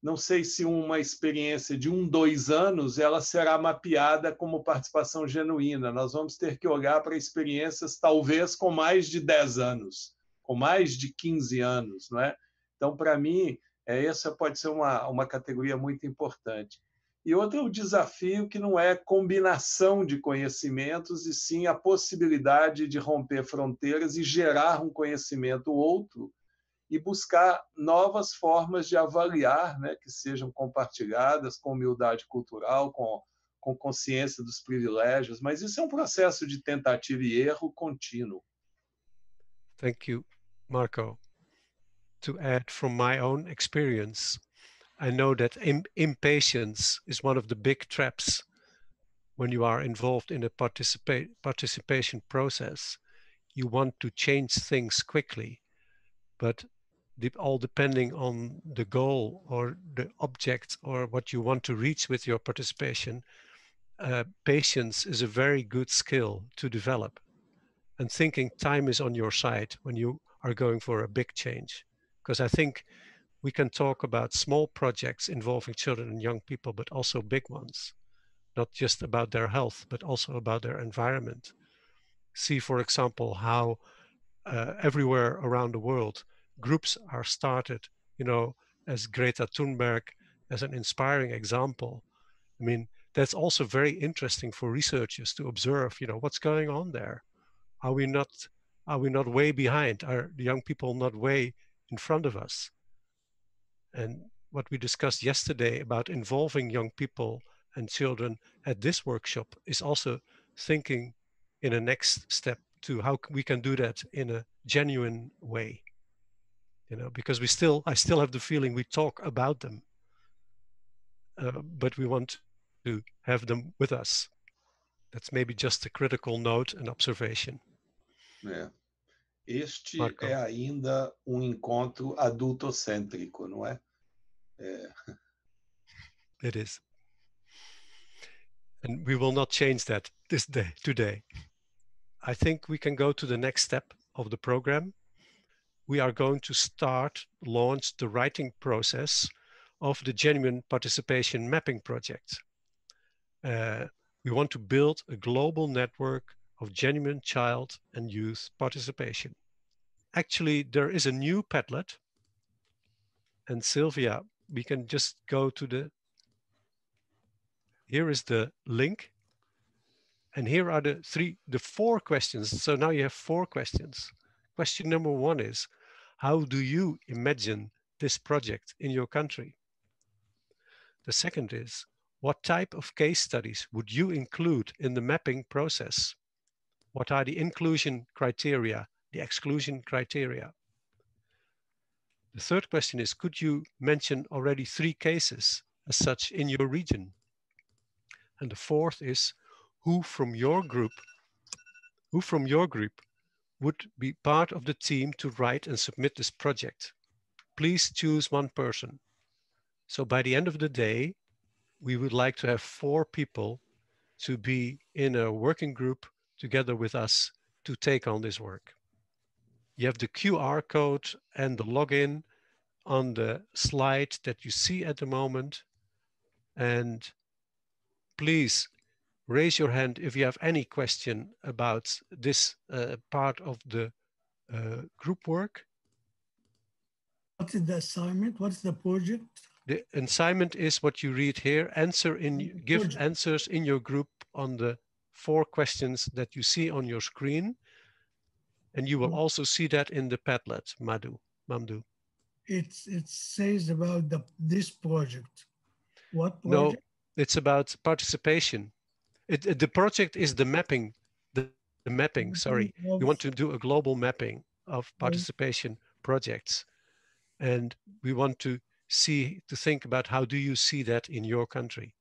Não sei se uma experiência de 2 anos ela será mapeada como participação genuína. Nós vamos ter que olhar para experiências talvez com mais de 10 anos, com mais de 15 anos, não é? Então, para mim, essa pode ser uma categoria muito importante. E outro é o desafio, que não é combinação de conhecimentos, e sim a possibilidade de romper fronteiras e gerar um conhecimento outro e buscar novas formas de avaliar, né, que sejam compartilhadas com humildade cultural, com consciência dos privilégios. Mas isso é um processo de tentativa e erro contínuo. Thank you, Marco. To add from my own experience, I know that impatience is one of the big traps when you are involved in a participation process. You want to change things quickly, but all depending on the goal or the object or what you want to reach with your participation, patience is a very good skill to develop. And thinking time is on your side when you are going for a big change. Because I think we can talk about small projects involving children and young people, but also big ones, not just about their health, but also about their environment. See, for example, how everywhere around the world, groups are started, you know, as Greta Thunberg, as an inspiring example. I mean, that's also very interesting for researchers to observe, you know, what's going on there. Are we not way behind? Are the young people not way in front of us? And what we discussed yesterday about involving young people and children at this workshop is also thinking in a next step to how we can do that in a genuine way. You know, because I still have the feeling we talk about them, but we want to have them with us. That's maybe just a critical note and observation. Este Marco. é ainda encontro adultocêntrico, não é? It is. And we will not change that today. I think we can go to the next step of the program. We are going to launch the writing process of the Genuine Participation Mapping Project. We want to build a global network of genuine child and youth participation. Actually, there is a new Padlet. And Sylvia, we can just go to here is the link. And here are the 4 questions. So now you have 4 questions. Question number 1 is, how do you imagine this project in your country? The second is, what type of case studies would you include in the mapping process? What are the inclusion criteria, the exclusion criteria? The third question is, could you mention already 3 cases as such in your region? And the fourth is, who from your group would be part of the team to write and submit this project? Please choose one person. So by the end of the day, we would like to have 4 people to be in a working group together with us to take on this work. You have the QR code and the login on the slide that you see at the moment. And please raise your hand if you have any question about this part of the group work. What is the assignment? What's the project? The assignment is what you read here. Give answers in your group on the 4 questions that you see on your screen. And you will also see that in the Padlet, Mamdou. It says about this project. What project? No, it's about participation. The project is the mapping, the mapping, sorry. We want to do a global mapping of participation projects. And we want to think about how do you see that in your country?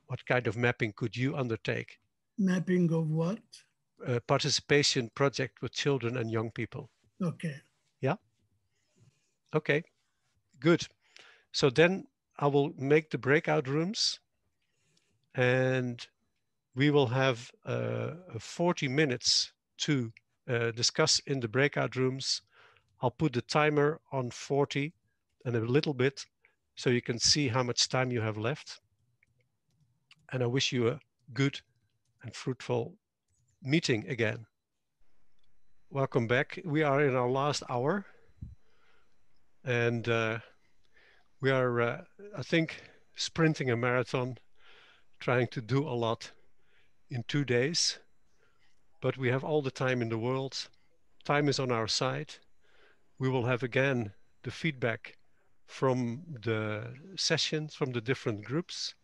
What kind of mapping could you undertake? Mapping of what? Participation project with children and young people. Okay. Yeah? Okay, good. So then I will make the breakout rooms and we will have 40 minutes to discuss in the breakout rooms. I'll put the timer on 40 and a little bit so you can see how much time you have left. And I wish you a good and fruitful meeting again. Welcome back. We are in our last hour and we are, I think, sprinting a marathon, trying to do a lot in 2 days, but we have all the time in the world. Time is on our side. We will have again the feedback from the sessions, from the different groups.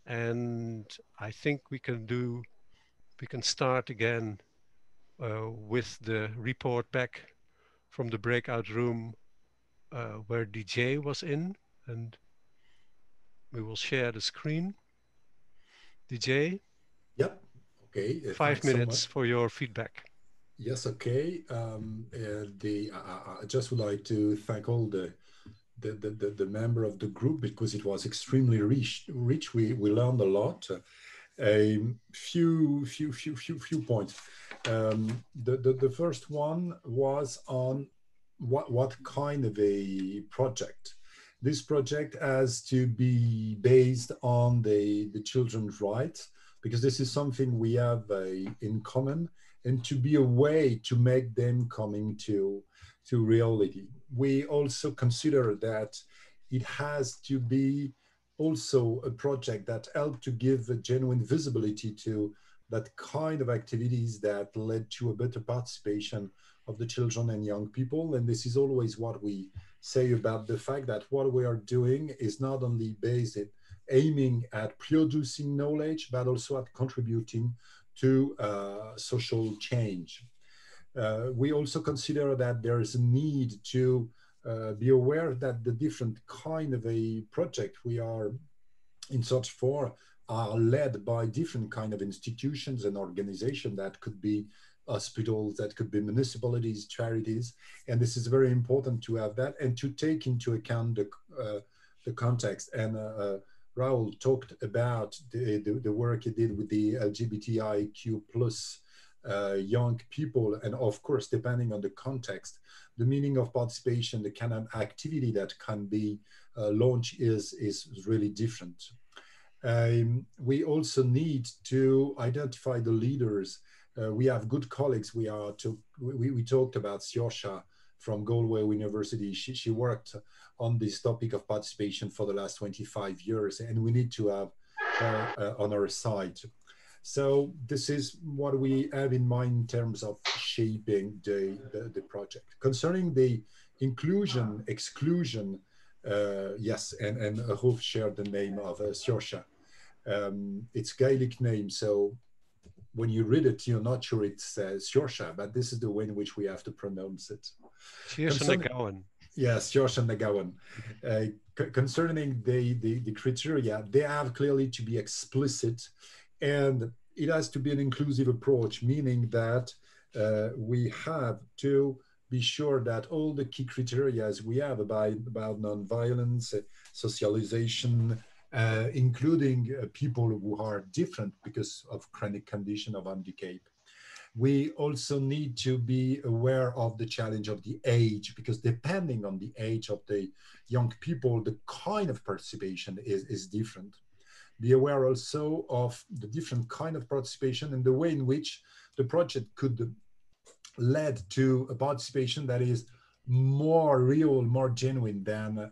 And I think we can start again with the report back from the breakout room where DJ was in, and we will share the screen. DJ? Yep. Okay. 5 minutes for your feedback. Yes. Okay. I just would like to thank all the member of the group because it was extremely rich. We learned a lot. A few points. The first one was on what kind of a project. This project has to be based on the children's rights, because this is something we have in common, and to be a way to make them coming to reality. We also consider that it has to be also a project that helped to give a genuine visibility to that kind of activities that led to a better participation of the children and young people. And this is always what we say about the fact that what we are doing is not only based in aiming at producing knowledge, but also at contributing to social change. We also consider that there is a need to be aware that the different kind of a project we are in search for are led by different kind of institutions and organizations that could be hospitals, that could be municipalities, charities, and this is very important to have that and to take into account the context. And Raul talked about the work he did with the LGBTIQ plus young people, and of course, depending on the context, the meaning of participation, the kind of activity that can be launched is really different. We also need to identify the leaders. We have good colleagues. We talked about Siosha from Galway University. She worked on this topic of participation for the last 25 years, and we need to have her on our side. So this is what we have in mind in terms of shaping the project. Concerning the inclusion, exclusion, yes, and Rolf shared the name of Sjorsja. It's Gaelic name, so when you read it, you're not sure it's Sjorsja, but this is the way in which we have to pronounce it. Yes, Sjorsja Nagawan. Concerning the criteria, they have clearly to be explicit, and it has to be an inclusive approach, meaning that we have to be sure that all the key criteria we have about non-violence, socialization, including people who are different because of chronic condition of handicap. We also need to be aware of the challenge of the age, because depending on the age of the young people, the kind of participation is different. Be aware also of the different kind of participation and the way in which the project could lead to a participation that is more real, more genuine than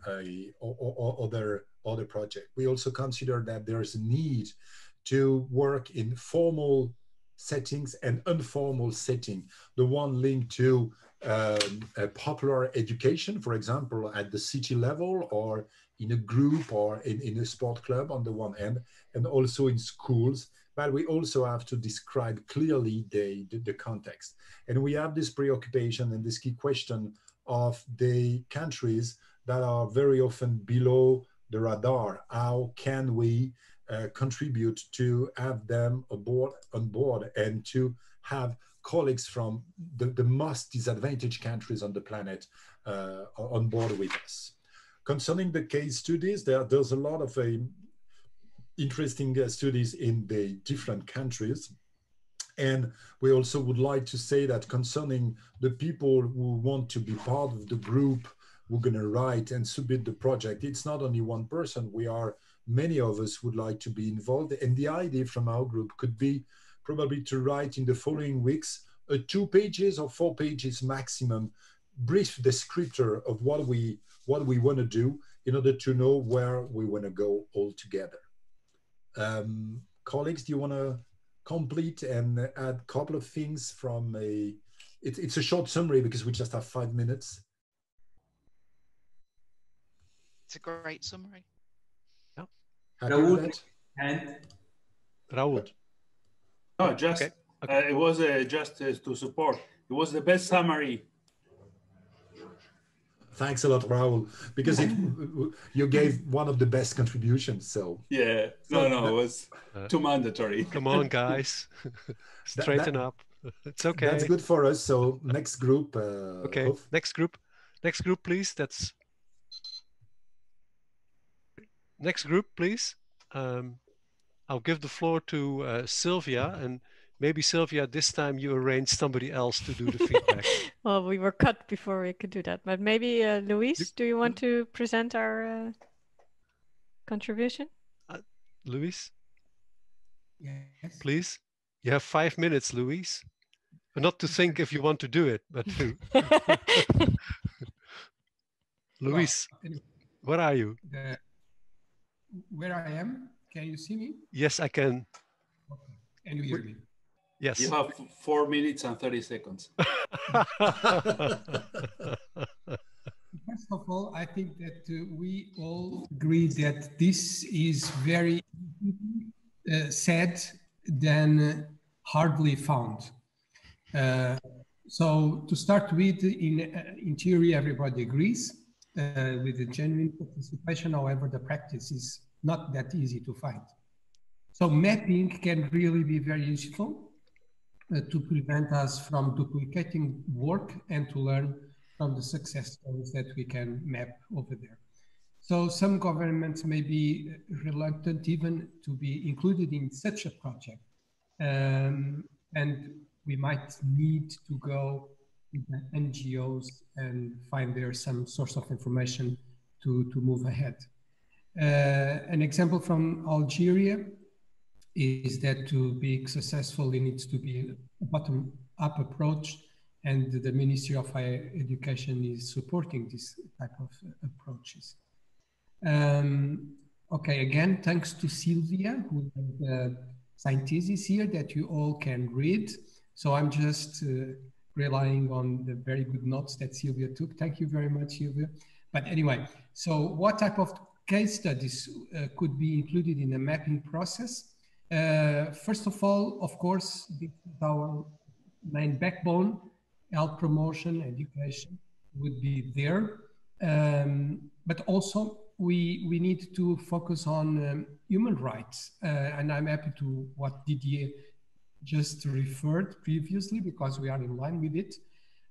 other project. We also consider that there's a need to work in formal settings and informal setting. The one linked to a popular education, for example, at the city level or in a group or in a sport club on the one hand, and also in schools. But we also have to describe clearly the context. And we have this preoccupation and this key question of the countries that are very often below the radar. How can we contribute to have them on board and to have colleagues from the most disadvantaged countries on the planet on board with us? Concerning the case studies, there's a lot of interesting studies in the different countries. And we also would like to say that concerning the people who want to be part of the group, who are going to write and submit the project, it's not only one person. We are many of us would like to be involved. And the idea from our group could be probably to write in the following weeks a 2 pages or 4 pages maximum brief descriptor of what we want to do in order to know where we want to go all together. Colleagues, do you want to complete and add a couple of things from it's a short summary because we just have 5 minutes. It's a great summary. Yeah. Raoul and Raoul. No, just okay. It was just to support. It was the best summary. Thanks a lot, Raoul, because you gave one of the best contributions. So yeah, no, it was too mandatory. Come on, guys, straighten up. It's okay. That's good for us. So next group. Okay, Rolf. Next group, please. That's next group, please. I'll give the floor to Sylvia, and maybe Sylvia, this time you arrange somebody else to do the feedback. Well, we were cut before we could do that, but maybe Luis, do you want to present our contribution? Luis? Yes. Please. You have 5 minutes, Luis. Not to think if you want to do it, but to... Luis, where are you? Where I am? Can you see me? Yes, I can. Okay. Can you hear me? Yes. You have 4 minutes and 30 seconds. First of all, I think that we all agree that this is very said than hardly found. So to start with, in theory, everybody agrees with the genuine participation. However, the practice is not that easy to find. So mapping can really be very useful to prevent us from duplicating work and to learn from the success stories that we can map over there. So some governments may be reluctant even to be included in such a project. And we might need to go with the NGOs and find there some source of information to move ahead. An example from Algeria is that to be successful, it needs to be a bottom-up approach, and the Ministry of Higher Education is supporting this type of approaches. Okay, again, thanks to Sylvia, who has synthesis here that you all can read. So I'm just relying on the very good notes that Sylvia took. Thank you very much, Sylvia. But anyway, so what type of case studies could be included in the mapping process? First of all, of course, this is our main backbone. Health promotion, education would be there. But also we need to focus on human rights. And I'm happy to what Didier just referred previously, because we are in line with it.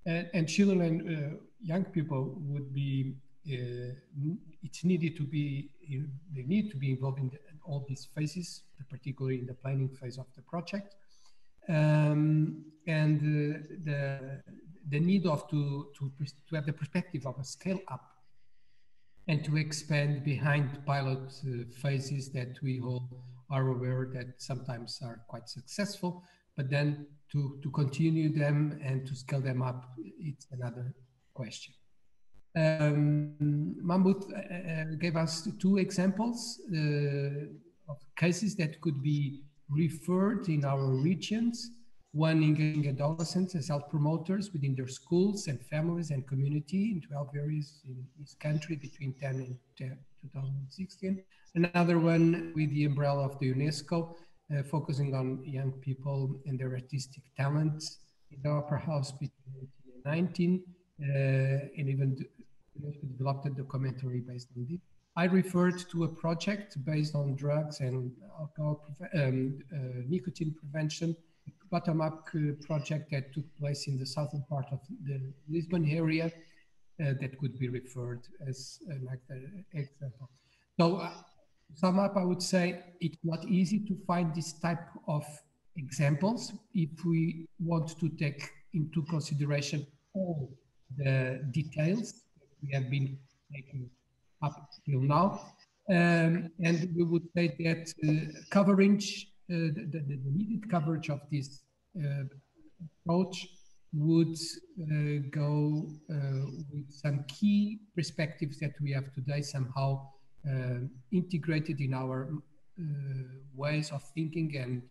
And children and young people would be, it's needed to be, they need to be involved in all these phases, particularly in the planning phase of the project. And the need of to have the perspective of a scale up and to expand behind pilot phases that we all are aware that sometimes are quite successful, but then to continue them and to scale them up, it's another question. Mahmoud gave us 2 examples of cases that could be referred in our regions. One, engaging adolescents as health promoters within their schools and families and community in 12 areas in this country between 10 and 2016. Another one with the umbrella of the UNESCO, focusing on young people and their artistic talents in the Opera House between 2019 and even developed a documentary based on this. I referred to a project based on drugs and alcohol, nicotine prevention, bottom-up project that took place in the southern part of the Lisbon area that could be referred as an example. So to sum up, I would say it's not easy to find this type of examples if we want to take into consideration all the details that we have been taking up till now. And we would say that coverage, the needed coverage of this approach would go with some key perspectives that we have today somehow integrated in our ways of thinking and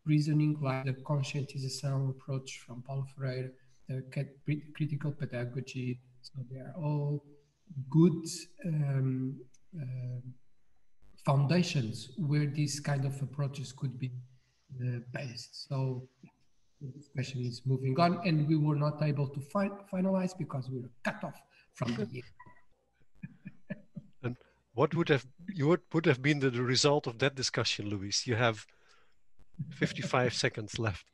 reasoning, like the conscientization approach from Paulo Freire, the critical pedagogy. So they are all good foundations where these kind of approaches could be based. So the discussion is moving on, and we were not able to finalize because we were cut off from the beginning. And what would have been the result of that discussion, Luis? You have 55 seconds left.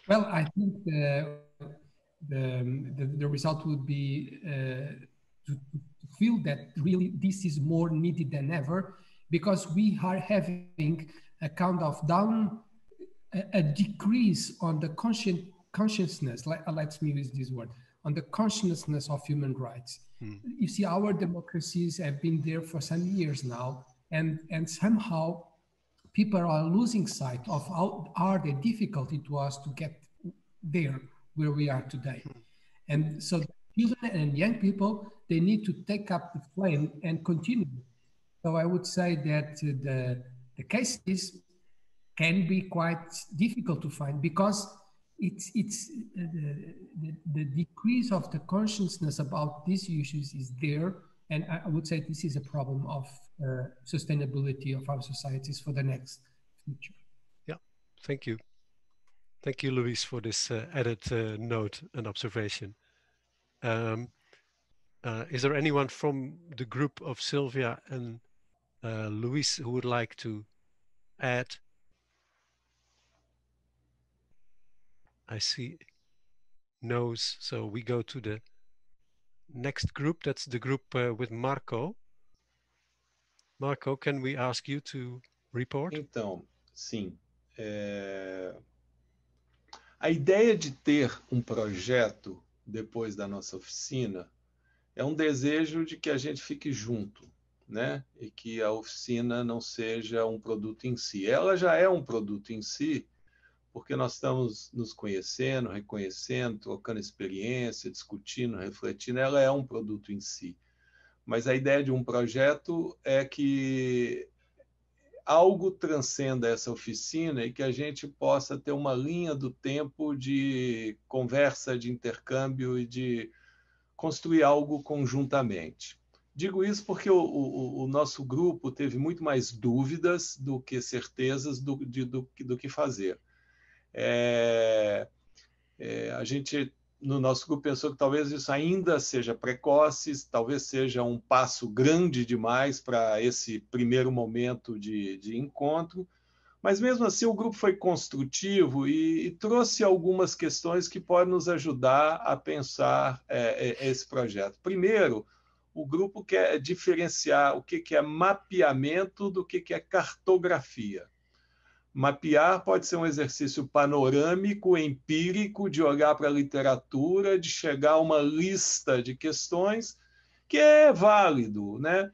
Well, I think the result would be to feel that really this is more needed than ever, because we are having a kind of a decrease on the consciousness, let me use this word, on the consciousness of human rights. You see, our democracies have been there for some years now, and somehow people are losing sight of how hard and difficult it was to get there where we are today. And so children and young people, they need to take up the flame and continue. So I would say that the cases can be quite difficult to find, because it's the decrease of the consciousness about these issues is there. And I would say this is a problem of sustainability of our societies for the next future. Yeah, thank you. Thank you, Luis, for this added note and observation. Is there anyone from the group of Sylvia and Luis who would like to add? I see no's, so we go to the next group. That's the group with Marco. Marco, can we ask you to report? Então, sim. A ideia de ter um projeto depois da nossa oficina é um desejo de que a gente fique junto, né? E que a oficina não seja um produto em si. Ela já é um produto em si, porque nós estamos nos conhecendo, reconhecendo, trocando experiência, discutindo, refletindo. Ela é um produto em si. Mas a ideia de um projeto é que algo transcenda essa oficina e que a gente possa ter uma linha do tempo de conversa, de intercâmbio e de construir algo conjuntamente. Digo isso porque o nosso grupo teve muito mais dúvidas do que certezas do que fazer. A gente, no nosso grupo, pensou que talvez isso ainda seja precoce, talvez seja um passo grande demais para esse primeiro momento de encontro, mas mesmo assim o grupo foi construtivo e trouxe algumas questões que podem nos ajudar a pensar esse projeto. Primeiro, o grupo quer diferenciar o que é mapeamento do que é cartografia. Mapear pode ser um exercício panorâmico, empírico, de olhar para a literatura, de chegar a uma lista de questões, que é válido, né?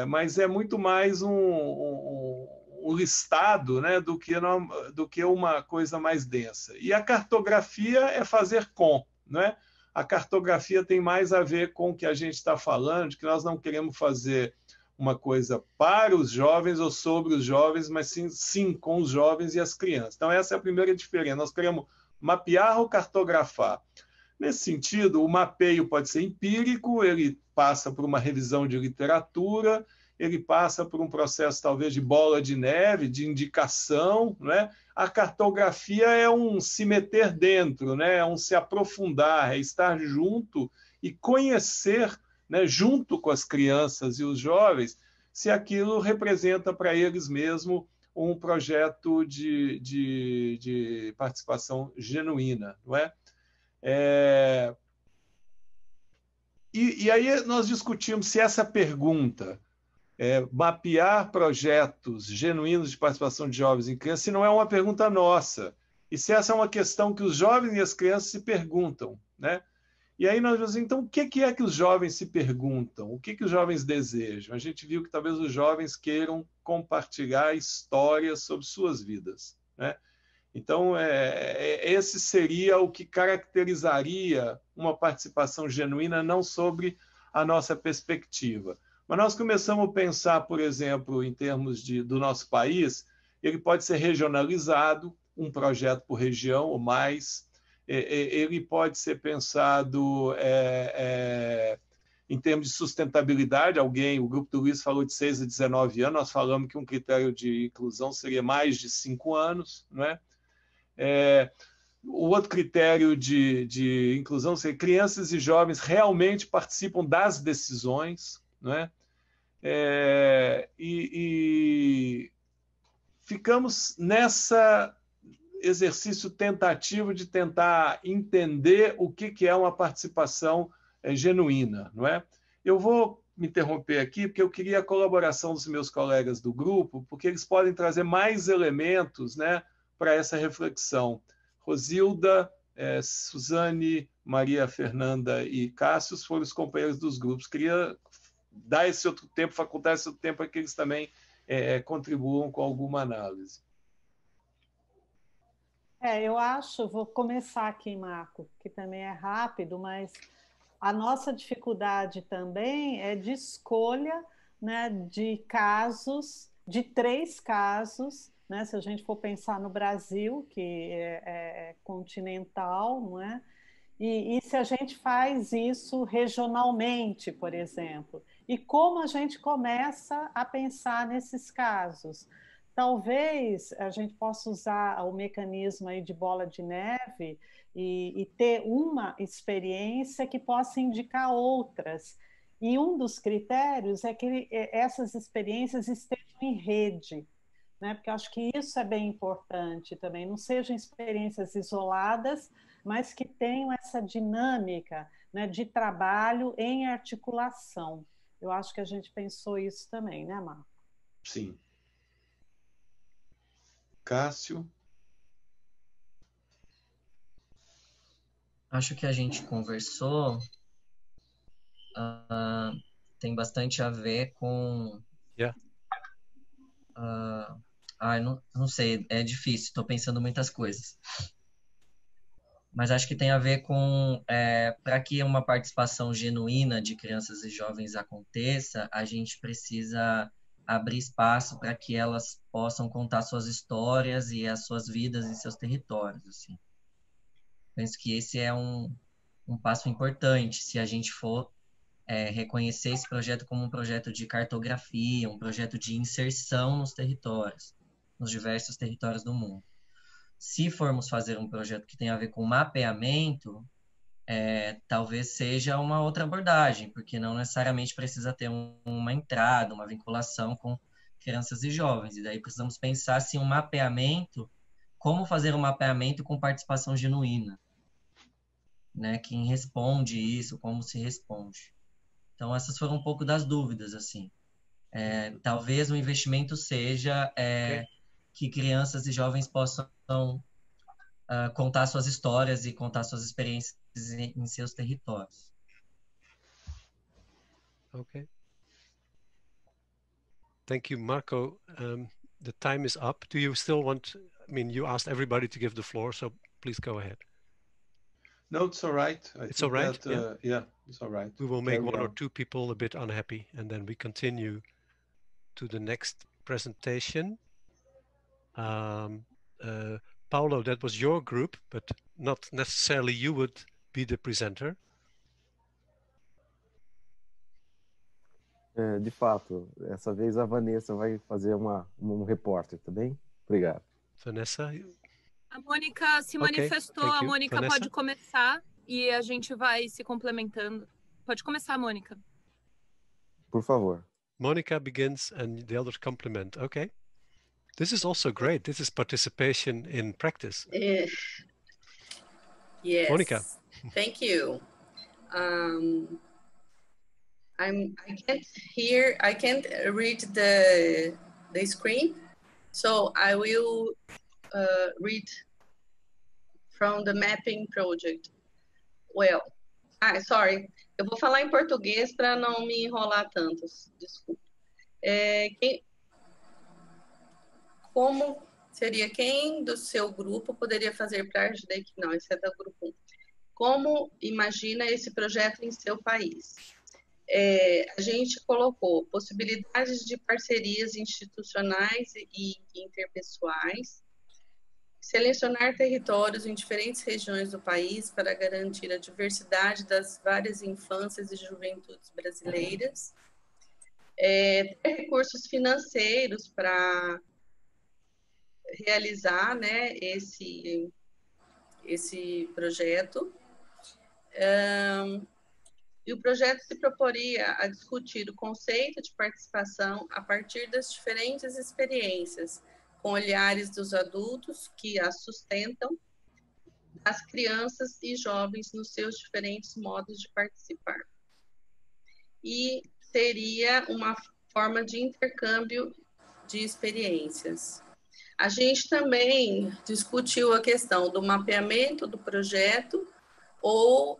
Mas é muito mais um listado, né, do que uma coisa mais densa. E a cartografia é fazer com, né? A cartografia tem mais a ver com o que a gente está falando, de que nós não queremos fazer uma coisa para os jovens ou sobre os jovens, mas sim com os jovens e as crianças. Então, essa é a primeira diferença. Nós queremos mapear ou cartografar. Nesse sentido, o mapeio pode ser empírico, ele passa por uma revisão de literatura, ele passa por um processo, talvez, de bola de neve, de indicação, né? A cartografia é um se meter dentro, né? É um se aprofundar, é estar junto e conhecer, né, junto com as crianças e os jovens, se aquilo representa para eles mesmo um projeto de participação genuína, não é? E aí nós discutimos se essa pergunta, mapear projetos genuínos de participação de jovens e crianças, se não é uma pergunta nossa, e se essa é uma questão que os jovens e as crianças se perguntam, né? E aí nós vamos, então, o que é que os jovens se perguntam? O que os jovens desejam? A gente viu que talvez os jovens queiram compartilhar histórias sobre suas vidas, né? Então, esse seria o que caracterizaria uma participação genuína, não sobre a nossa perspectiva. Mas nós começamos a pensar, por exemplo, em termos do nosso país, ele pode ser regionalizado, um projeto por região ou mais. Ele pode ser pensado em termos de sustentabilidade. O grupo do Luiz falou de 6 a 19 anos, nós falamos que um critério de inclusão seria mais de 5 anos, não é? O outro critério de inclusão seria crianças e jovens realmente participam das decisões, não é? E ficamos nessa exercício tentativo de tentar entender o que é uma participação genuína, não é? Eu vou me interromper aqui porque eu queria a colaboração dos meus colegas do grupo, porque eles podem trazer mais elementos, né, para essa reflexão. Rosilda, Suzane, Maria Fernanda e Cássio foram os companheiros dos grupos. Queria dar esse outro tempo, facultar esse outro tempo para que eles também contribuam com alguma análise. Eu acho, vou começar aqui, Marco, que também é rápido, mas a nossa dificuldade também é de escolha, né, de casos, de 3 casos, né, se a gente for pensar no Brasil, que é continental, não é? E se a gente faz isso regionalmente, por exemplo, e como a gente começa a pensar nesses casos. Talvez a gente possa usar o mecanismo aí de bola de neve e ter uma experiência que possa indicar outras. E um dos critérios é que essas experiências estejam em rede, né? Porque eu acho que isso é bem importante também, não sejam experiências isoladas, mas que tenham essa dinâmica, né, de trabalho em articulação. Eu acho que a gente pensou isso também, né, Marco? Sim. Cássio? Acho que a gente conversou, tem bastante a ver com... não sei, é difícil, estou pensando muitas coisas. Mas acho que tem a ver com, para que uma participação genuína de crianças e jovens aconteça, a gente precisa abrir espaço para que elas possam contar suas histórias e as suas vidas em seus territórios, assim. Penso que esse é um passo importante, se a gente for reconhecer esse projeto como um projeto de cartografia, um projeto de inserção nos territórios, nos diversos territórios do mundo. Se formos fazer um projeto que tem a ver com mapeamento, talvez seja uma outra abordagem, porque não necessariamente precisa ter uma entrada, uma vinculação com crianças e jovens. E daí precisamos pensar se um mapeamento, como fazer um mapeamento com participação genuína, né? Quem responde isso, como se responde. Então, essas foram um pouco das dúvidas, assim. Talvez o investimento seja que crianças e jovens possam contar suas histórias e contar suas experiências em seus territórios. Okay. Thank you, Marco. The time is up. Do you still want, I mean, you asked everybody to give the floor, so please go ahead. No, it's all right. It's all right? Yeah, it's all right. We will make Carry one or on. two people a bit unhappy, and then we continue to the next presentation. Paulo, that was your group, but not necessarily you would be the presenter. De fato, essa vez a Vanessa vai fazer um repórter, tá bem? Obrigado. Vanessa? A Mônica se manifestou, a Mônica Vanessa? pode começar e a gente vai se complementando. Pode começar, Mônica. Por favor. Monica begins and the others complement. Okay. This is also great. This is participation in practice. Yes. Monica. Thank you. I can't read the screen, so I will read from the mapping project. Well, sorry. Eu vou falar em português para não me enrolar tanto. Desculpa. Como seria quem do seu grupo poderia fazer parte da equipe? Não, esse é do grupo 1. Como imagina esse projeto em seu país? A gente colocou possibilidades de parcerias institucionais e interpessoais, selecionar territórios em diferentes regiões do país para garantir a diversidade das várias infâncias e juventudes brasileiras, ter recursos financeiros para realizar, né, esse projeto. E o projeto se proporia a discutir o conceito de participação a partir das diferentes experiências, com olhares dos adultos que as sustentam, das crianças e jovens nos seus diferentes modos de participar. E seria uma forma de intercâmbio de experiências. A gente também discutiu a questão do mapeamento do projeto ou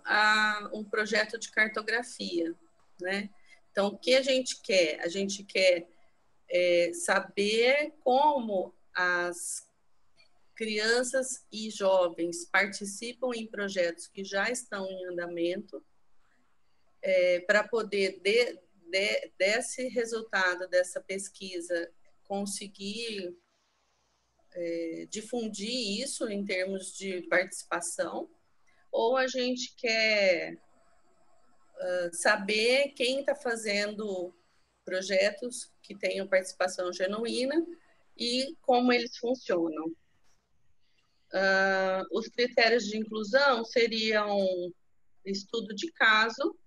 um projeto de cartografia, né? Então, o que a gente quer? A gente quer saber como as crianças e jovens participam em projetos que já estão em andamento, para poder, desse resultado dessa pesquisa, conseguir difundir isso em termos de participação, ou a gente quer saber quem está fazendo projetos que tenham participação genuína e como eles funcionam. Os critérios de inclusão seriam estudo de caso,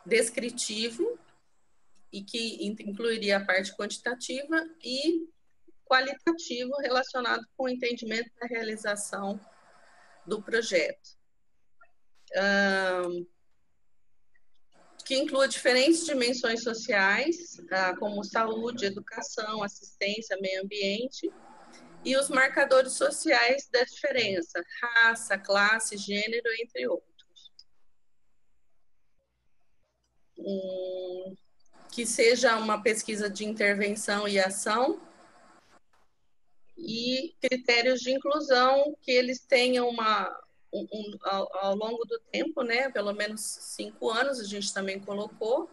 descritivo, e que incluiria a parte quantitativa, e qualitativo relacionado com o entendimento da realização do projeto, que inclua diferentes dimensões sociais, como saúde, educação, assistência, meio ambiente, e os marcadores sociais da diferença, raça, classe, gênero, entre outros. Que seja uma pesquisa de intervenção e ação, e critérios de inclusão que eles tenham ao longo do tempo, né, pelo menos 5 anos, a gente também colocou,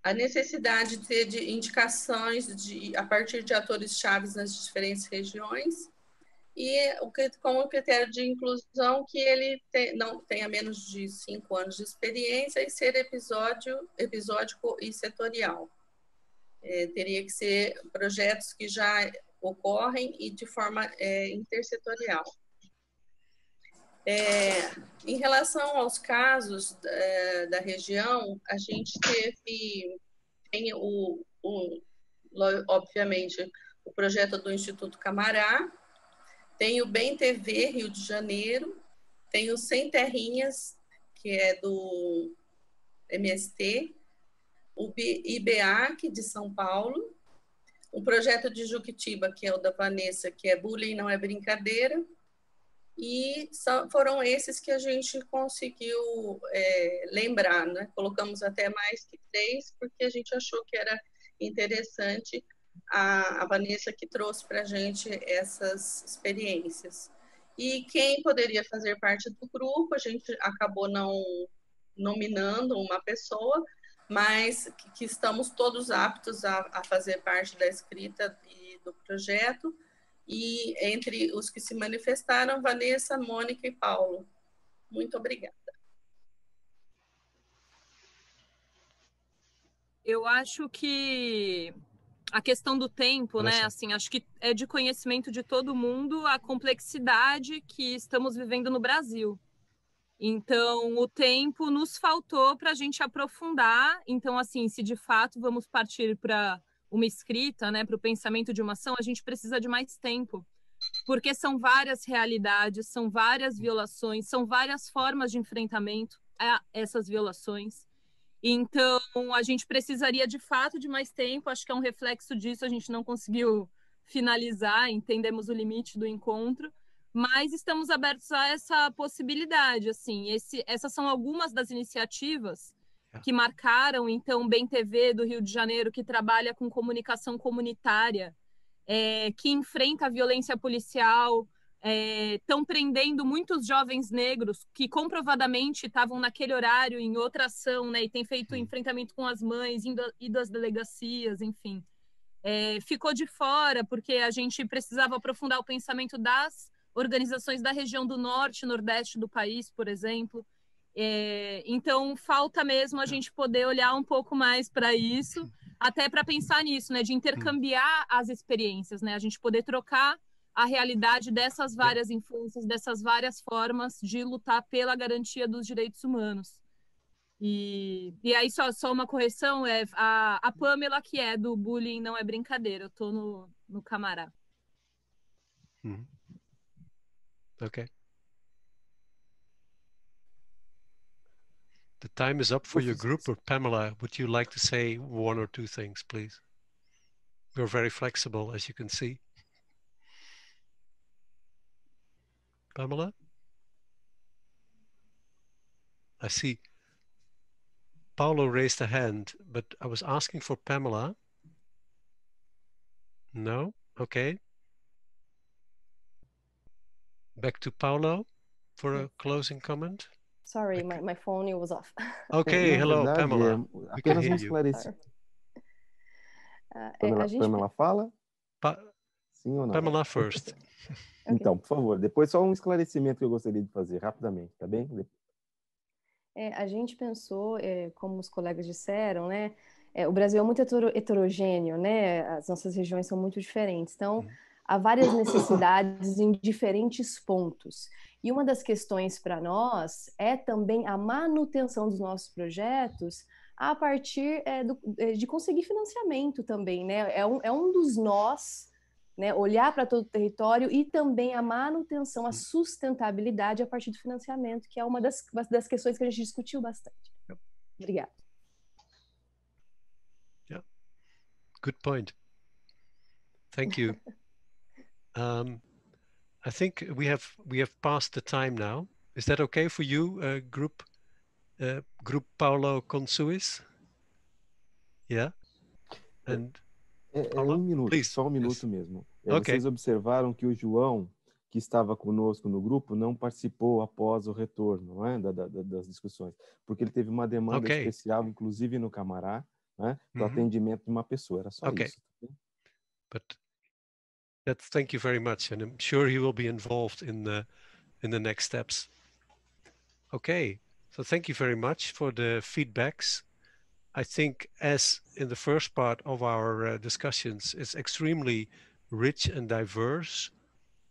a necessidade de ter indicações a partir de atores chaves nas diferentes regiões e como critério de inclusão que ele não tenha menos de 5 anos de experiência e ser episódico e setorial. Teria que ser projetos que já ocorrem e de forma intersetorial. Em relação aos casos da região, a gente tem obviamente, o projeto do Instituto Camará, tem o Bem TV Rio de Janeiro, tem o Sem Terrinhas, que é do MST, o IBEAC de São Paulo, o projeto de Juquitiba, que é o da Vanessa, que é Bullying Não é Brincadeira, e foram esses que a gente conseguiu lembrar, né? Colocamos até mais que 3, porque a gente achou que era interessante a Vanessa que trouxe para a gente essas experiências. E quem poderia fazer parte do grupo, a gente acabou não nominando uma pessoa, mas que estamos todos aptos a fazer parte da escrita e do projeto. E entre os que se manifestaram, Vanessa, Mônica e Paulo. Muito obrigada. Eu acho que a questão do tempo, né? Assim, acho que é de conhecimento de todo mundo a complexidade que estamos vivendo no Brasil. Então, o tempo nos faltou para a gente aprofundar. Então, assim, se de fato vamos partir para uma escrita, né, para o pensamento de uma ação, a gente precisa de mais tempo, porque são várias realidades, são várias violações, são várias formas de enfrentamento a essas violações. Então, a gente precisaria de fato de mais tempo. Acho que é um reflexo disso. A gente não conseguiu finalizar, entendemos o limite do encontro, mas estamos abertos a essa possibilidade. Assim, essas são algumas das iniciativas que marcaram. Então, Bem TV do Rio de Janeiro, que trabalha com comunicação comunitária, que enfrenta a violência policial, estão prendendo muitos jovens negros que comprovadamente estavam naquele horário em outra ação, né, e tem feito enfrentamento com as mães, ido às delegacias, enfim. Ficou de fora porque a gente precisava aprofundar o pensamento das organizações da região do norte e nordeste do país, por exemplo. Então, falta mesmo a gente poder olhar um pouco mais para isso, até para pensar nisso, né, de intercambiar as experiências, né, a gente poder trocar a realidade dessas várias influências, dessas várias formas de lutar pela garantia dos direitos humanos. E aí, só uma correção, a Pamela, que é do Bullying Não é Brincadeira, eu estou no Camará. Okay. The time is up for your group, or Pamela, would you like to say 1 or 2 things, please? We're very flexible, as you can see. Pamela? I see Paulo raised a hand, but I was asking for Pamela. No? Okay. Back to Paulo for a closing comment. Sorry, my phone was off. Okay, hello, verdade, Pamela. We can apenas hear esclarecer. gente... Pamela fala? Sim ou não? Pamela first. Então, por favor, depois só um esclarecimento que eu gostaria de fazer rapidamente, tá bem? A gente pensou, como os colegas disseram, né? O Brasil é muito heterogêneo, né? As nossas regiões são muito diferentes. Então, há várias necessidades em diferentes pontos. E uma das questões para nós é também a manutenção dos nossos projetos a partir de conseguir financiamento também, né? É um dos nós, né? Olhar para todo o território e também a manutenção, a sustentabilidade a partir do financiamento, que é uma das questões que a gente discutiu bastante. Obrigada. Yeah, good point. Thank you. I think we have passed the time now. Is that okay for you, Group Paulo Consuis? Yeah. And um minuto, please. só um minuto mesmo. Okay. Vocês observaram que o João, que estava conosco no grupo não participou após o retorno, não é, das discussões, porque ele teve uma demanda especial, inclusive no Camará, né, para o atendimento de uma pessoa. Era só isso. But thank you very much, and I'm sure he will be involved in the next steps. Okay, so thank you very much for the feedbacks. I think, as in the first part of our discussions, it's extremely rich and diverse,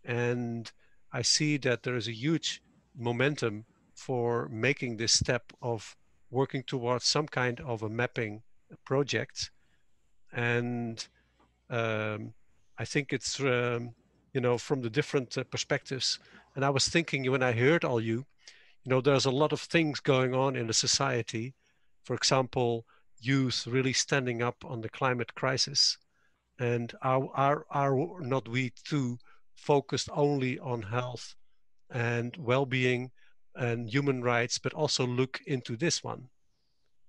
and I see that there is a huge momentum for making this step of working towards some kind of a mapping project. And I think it's, you know, from the different perspectives. And I was thinking when I heard all you know, there's a lot of things going on in the society. For example, youth really standing up on the climate crisis. And are not we too focused only on health and well-being and human rights, but also look into this one?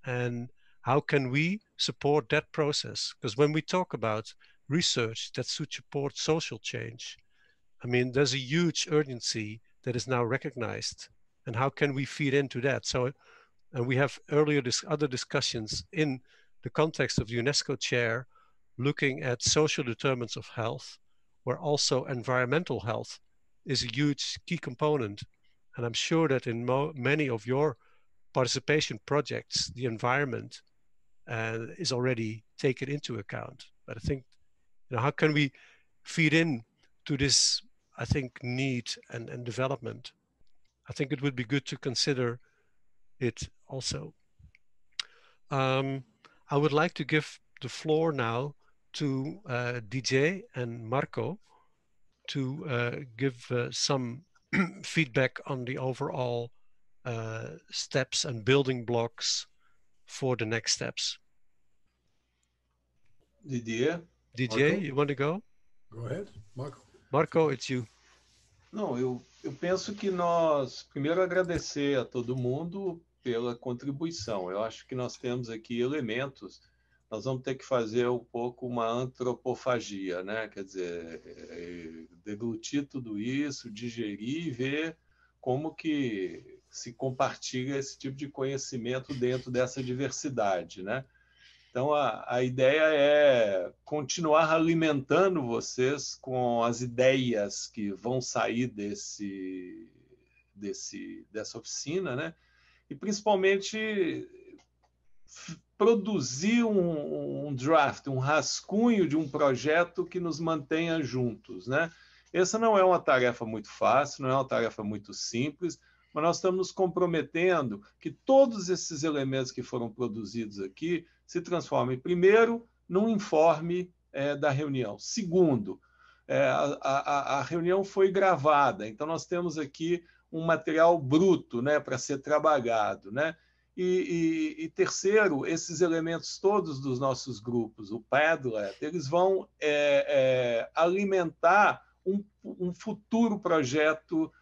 And how can we support that process? Because when we talk about research that should support social change, I mean, there's a huge urgency that is now recognized. And how can we feed into that? So, and we have earlier other discussions in the context of the UNESCO chair, looking at social determinants of health, where also environmental health is a huge key component. And I'm sure that in many of your participation projects, the environment is already taken into account. But I think, you know, how can we feed in to this, I think, need and development? I think it would be good to consider it also. I would like to give the floor now to DJ and Marco to give some feedback on the overall steps and building blocks for the next steps. Didier? DJ, Marco? you want to go? Go ahead, Marco. Marco, it's you. Não, eu penso que nós, primeiro, agradecer a todo mundo pela contribuição. Eu acho que nós temos aqui elementos, nós vamos ter que fazer um pouco uma antropofagia, né? Quer dizer, deglutir tudo isso, digerir e ver como que se compartilha esse tipo de conhecimento dentro dessa diversidade, né? Então, a ideia é continuar alimentando vocês com as ideias que vão sair dessa oficina, né? E, principalmente, produzir um draft, um rascunho de um projeto que nos mantenha juntos, né? Essa não é uma tarefa muito fácil, não é uma tarefa muito simples, mas nós estamos nos comprometendo que todos esses elementos que foram produzidos aqui se transformem, primeiro, num informe da reunião. Segundo, a reunião foi gravada, então nós temos aqui um material bruto, né, para ser trabalhado, né? E terceiro, esses elementos todos dos nossos grupos, o Padlet, eles vão alimentar um futuro projeto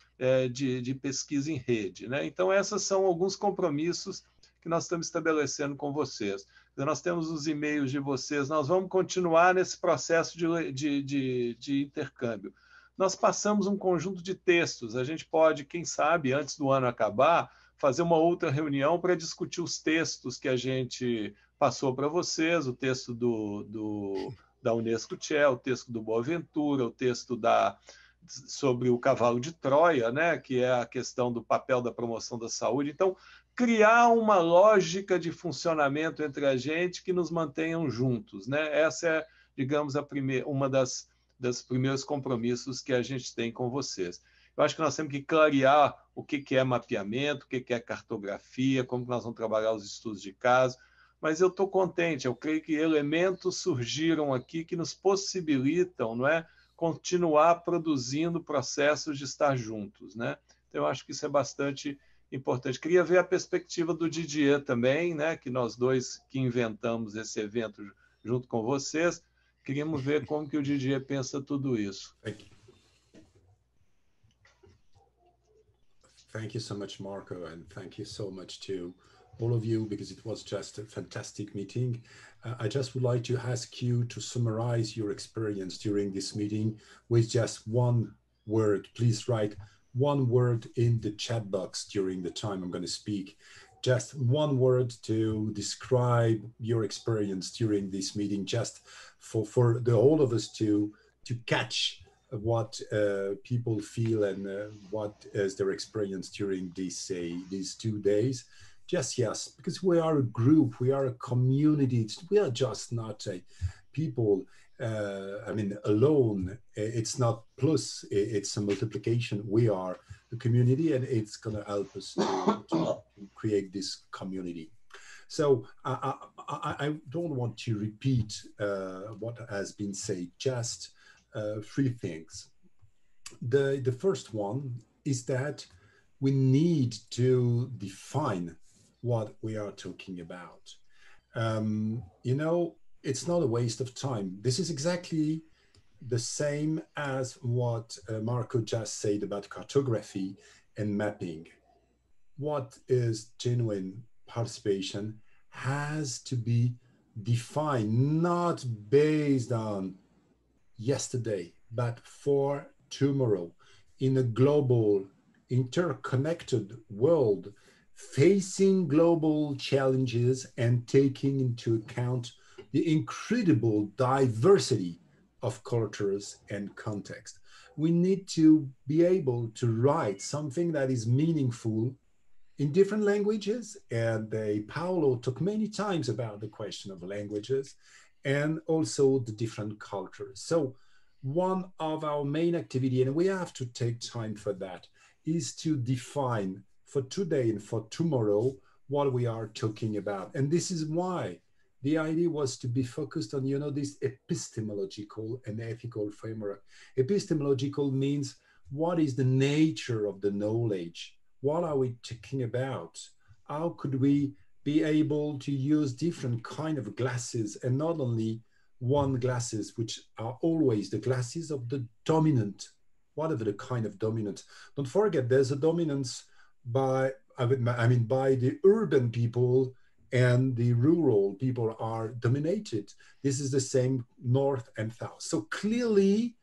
de pesquisa em rede, né? Então, esses são alguns compromissos que nós estamos estabelecendo com vocês. Nós temos os e-mails de vocês, nós vamos continuar nesse processo de intercâmbio. Nós passamos um conjunto de textos, a gente pode, quem sabe, antes do ano acabar, fazer uma outra reunião para discutir os textos que a gente passou para vocês, o texto da Unesco Chair, o texto do Boaventura, o texto sobre o cavalo de Troia, né, que é a questão do papel da promoção da saúde. Então, criar uma lógica de funcionamento entre a gente que nos mantenham juntos, né? Essa é, digamos, uma das primeiros compromissos que a gente tem com vocês. Eu acho que nós temos que clarear o que é mapeamento, o que é cartografia, como nós vamos trabalhar os estudos de caso, mas eu estou contente, eu creio que elementos surgiram aqui que nos possibilitam, não é, continuar produzindo processos de estar juntos, né? Então, eu acho que isso é bastante importante. Queria ver a perspectiva do Didier também, né? Que nós dois que inventamos esse evento junto com vocês, queríamos ver como que o Didier pensa tudo isso. Thank you so much, Marco, and thank you so much to all of you, because it was just a fantastic meeting. I just would like to ask you to summarize your experience during this meeting with just one word. Please write one word in the chat box during the time I'm going to speak. Just one word to describe your experience during this meeting, just for the whole of us to catch what people feel and what is their experience during these 2 days. Just yes, because we are a group, we are a community. We are just not people. I mean, alone. It's not plus. It's a multiplication. We are a community, and it's going to help us to create this community. So I don't want to repeat what has been said. Just 3 things. The first one is that we need to define what we are talking about. You know, it's not a waste of time. This is exactly the same as what Marco just said about cartography and mapping. What is genuine participation has to be defined, not based on yesterday, but for tomorrow, in a global, interconnected world, facing global challenges and taking into account the incredible diversity of cultures and context. We need to be able to write something that is meaningful in different languages. And Paolo talked many times about the question of languages and also the different cultures. So one of our main activity, and we have to take time for that, is to define for today and for tomorrow what we are talking about. And this is why the idea was to be focused on, you know, this epistemological and ethical framework. Epistemological means what is the nature of the knowledge? What are we talking about? How could we be able to use different kind of glasses and not only one glasses, which are always the glasses of the dominant, whatever the kind of dominant. Don't forget, there's a dominance by, by the urban people, and the rural people are dominated. This is the same north and south. So clearly,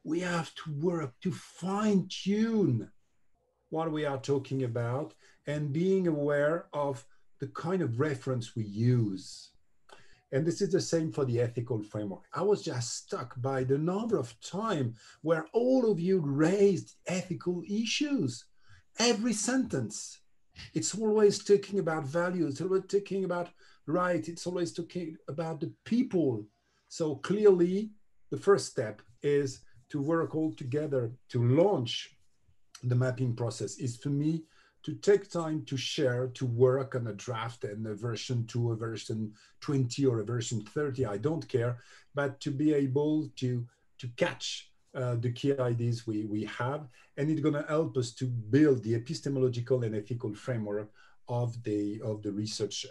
we have to work to fine tune what we are talking about and being aware of the kind of reference we use. And this is the same for the ethical framework. I was just struck by the number of times where all of you raised ethical issues. Every sentence, it's always talking about values, it's always talking about right, it's always talking about the people. So clearly, the first step is to work all together to launch the mapping process, is for me to take time to share, to work on a draft and a version 2, a version 20 or a version 30, I don't care, but to be able to catch the key ideas we have, and it's gonna help us to build the epistemological and ethical framework of the research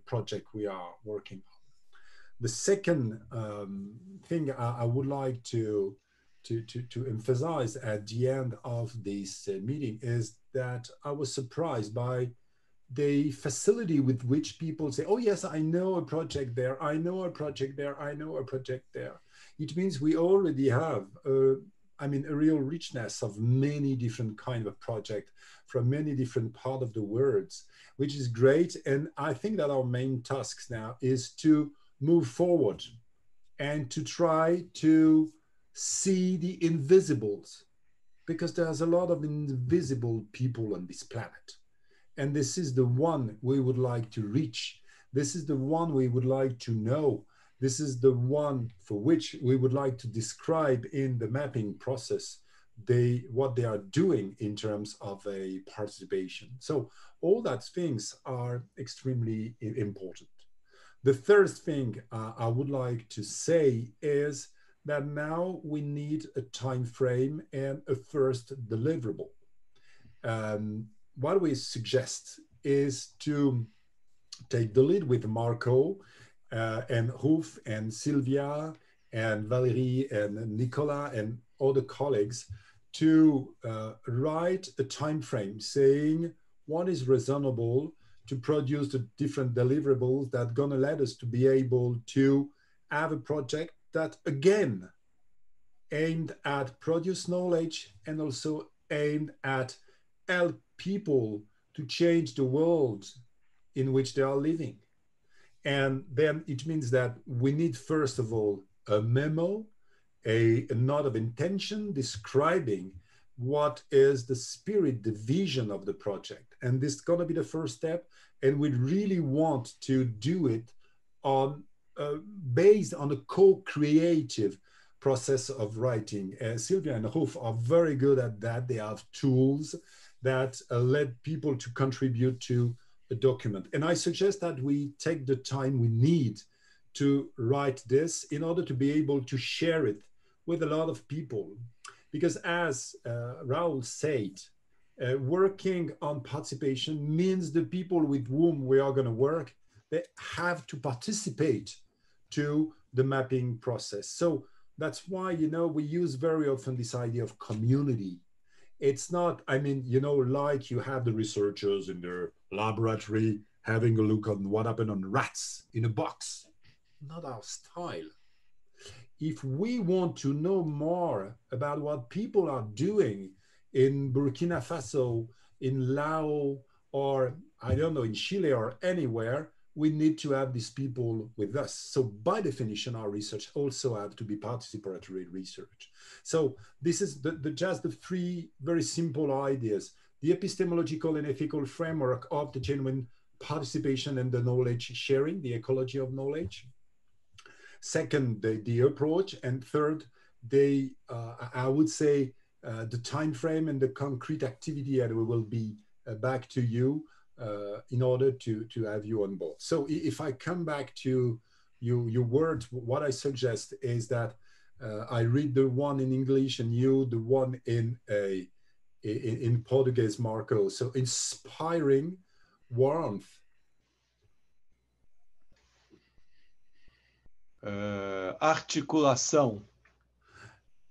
project we are working on. The second thing I would like to emphasize at the end of this meeting is that I was surprised by the facility with which people say, oh yes, I know a project there, I know a project there, I know a project there. It means we already have, a real richness of many different kinds of projects from many different parts of the world, which is great. And I think that our main tasks now is to move forward and to try to see the invisibles, because there's a lot of invisible people on this planet. And this is the one we would like to reach. This is the one we would like to know. This is the one for which we would like to describe in the mapping process what they are doing in terms of a participation. So all that things are extremely important. The third thing I would like to say is that now we need a time frame and a first deliverable. What we suggest is to take the lead with Marco and Ruf and Sylvia and Valerie and Nicola and other colleagues to write a time frame saying what is reasonable to produce the different deliverables that are gonna let us to be able to have a project that, again, aimed at produce knowledge and also aimed at help people to change the world in which they are living. And then it means that we need, first of all, a memo, a note of intention describing what is the spirit, the vision of the project. And this is going to be the first step. And we really want to do it on based on a co-creative process of writing. Sylvia and Rolf are very good at that. They have tools that let people to contribute to a document. And I suggest that we take the time we need to write this in order to be able to share it with a lot of people. Because as Raoul said, working on participation means the people with whom we are going to work, they have to participate to the mapping process. So that's why, you know, we use very often this idea of community. It's not, I mean, you know, like you have the researchers in their laboratory having a look on what happened on rats in a box. Not our style. If we want to know more about what people are doing in Burkina Faso, in Laos, or I don't know, in Chile or anywhere, we need to have these people with us. So by definition, our research also have to be participatory research. So this is just the three very simple ideas: the epistemological and ethical framework of the genuine participation and the knowledge sharing, the ecology of knowledge. Second, the approach, and third, I would say the time frame and the concrete activity, and we will be back to you in order to have you on board. So if I come back to your words, what I suggest is that I read the one in English and you the one in Portuguese, Marco. So inspiring warmth. Articulação.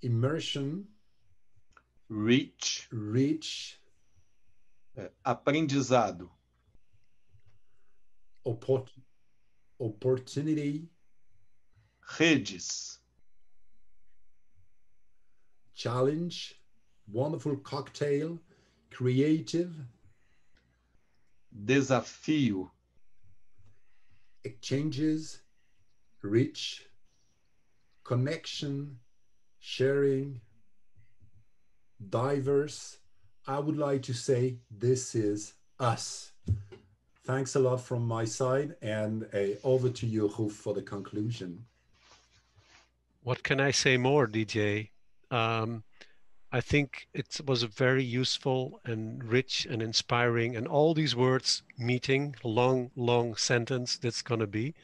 Immersion. Reach. Aprendizado. Opportunity. Redes. Challenge. Wonderful cocktail. Creative. Desafio. Exchanges. Rich. Connection. Sharing. Diverse. I would like to say this is us. Thanks a lot from my side, and over to you, Rolf, for the conclusion. What can I say more, DJ? I think it was a very useful and rich and inspiring, and all these words meeting, long sentence that's going to be,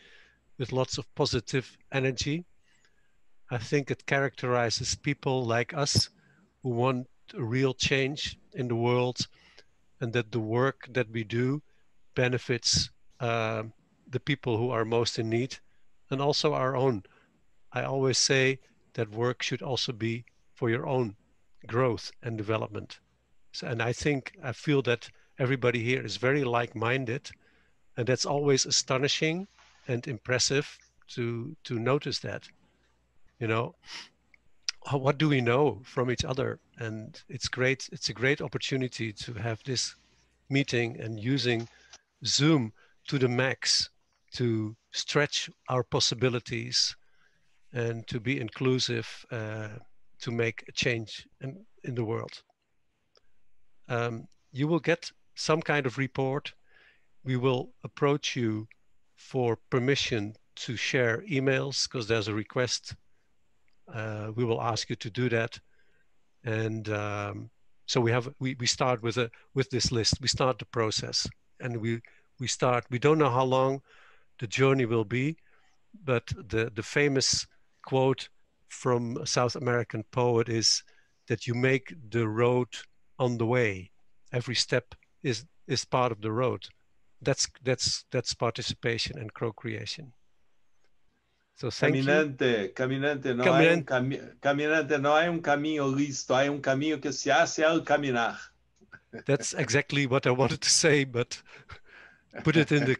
with lots of positive energy. I think it characterizes people like us who want a real change in the world, and that the work that we do benefits the people who are most in need, and also our own. I always say that work should also be for your own growth and development. So, and I feel that everybody here is very like-minded, and that's always astonishing and impressive to notice that. You know, what do we know from each other? And it's great. It's a great opportunity to have this meeting and using Zoom to the max to stretch our possibilities and to be inclusive, to make a change in the world. You will get some kind of report. We will approach you for permission to share emails, because there's a request. We will ask you to do that. And so we start with this list. We start the process, and we don't know how long the journey will be, but the famous quote from a South American poet is that you make the road on the way. Every step is part of the road. That's participation and co-creation. So thank you. Caminante não é caminho listo, é caminho que se hace al caminar. That's exactly what I wanted to say, but put it in the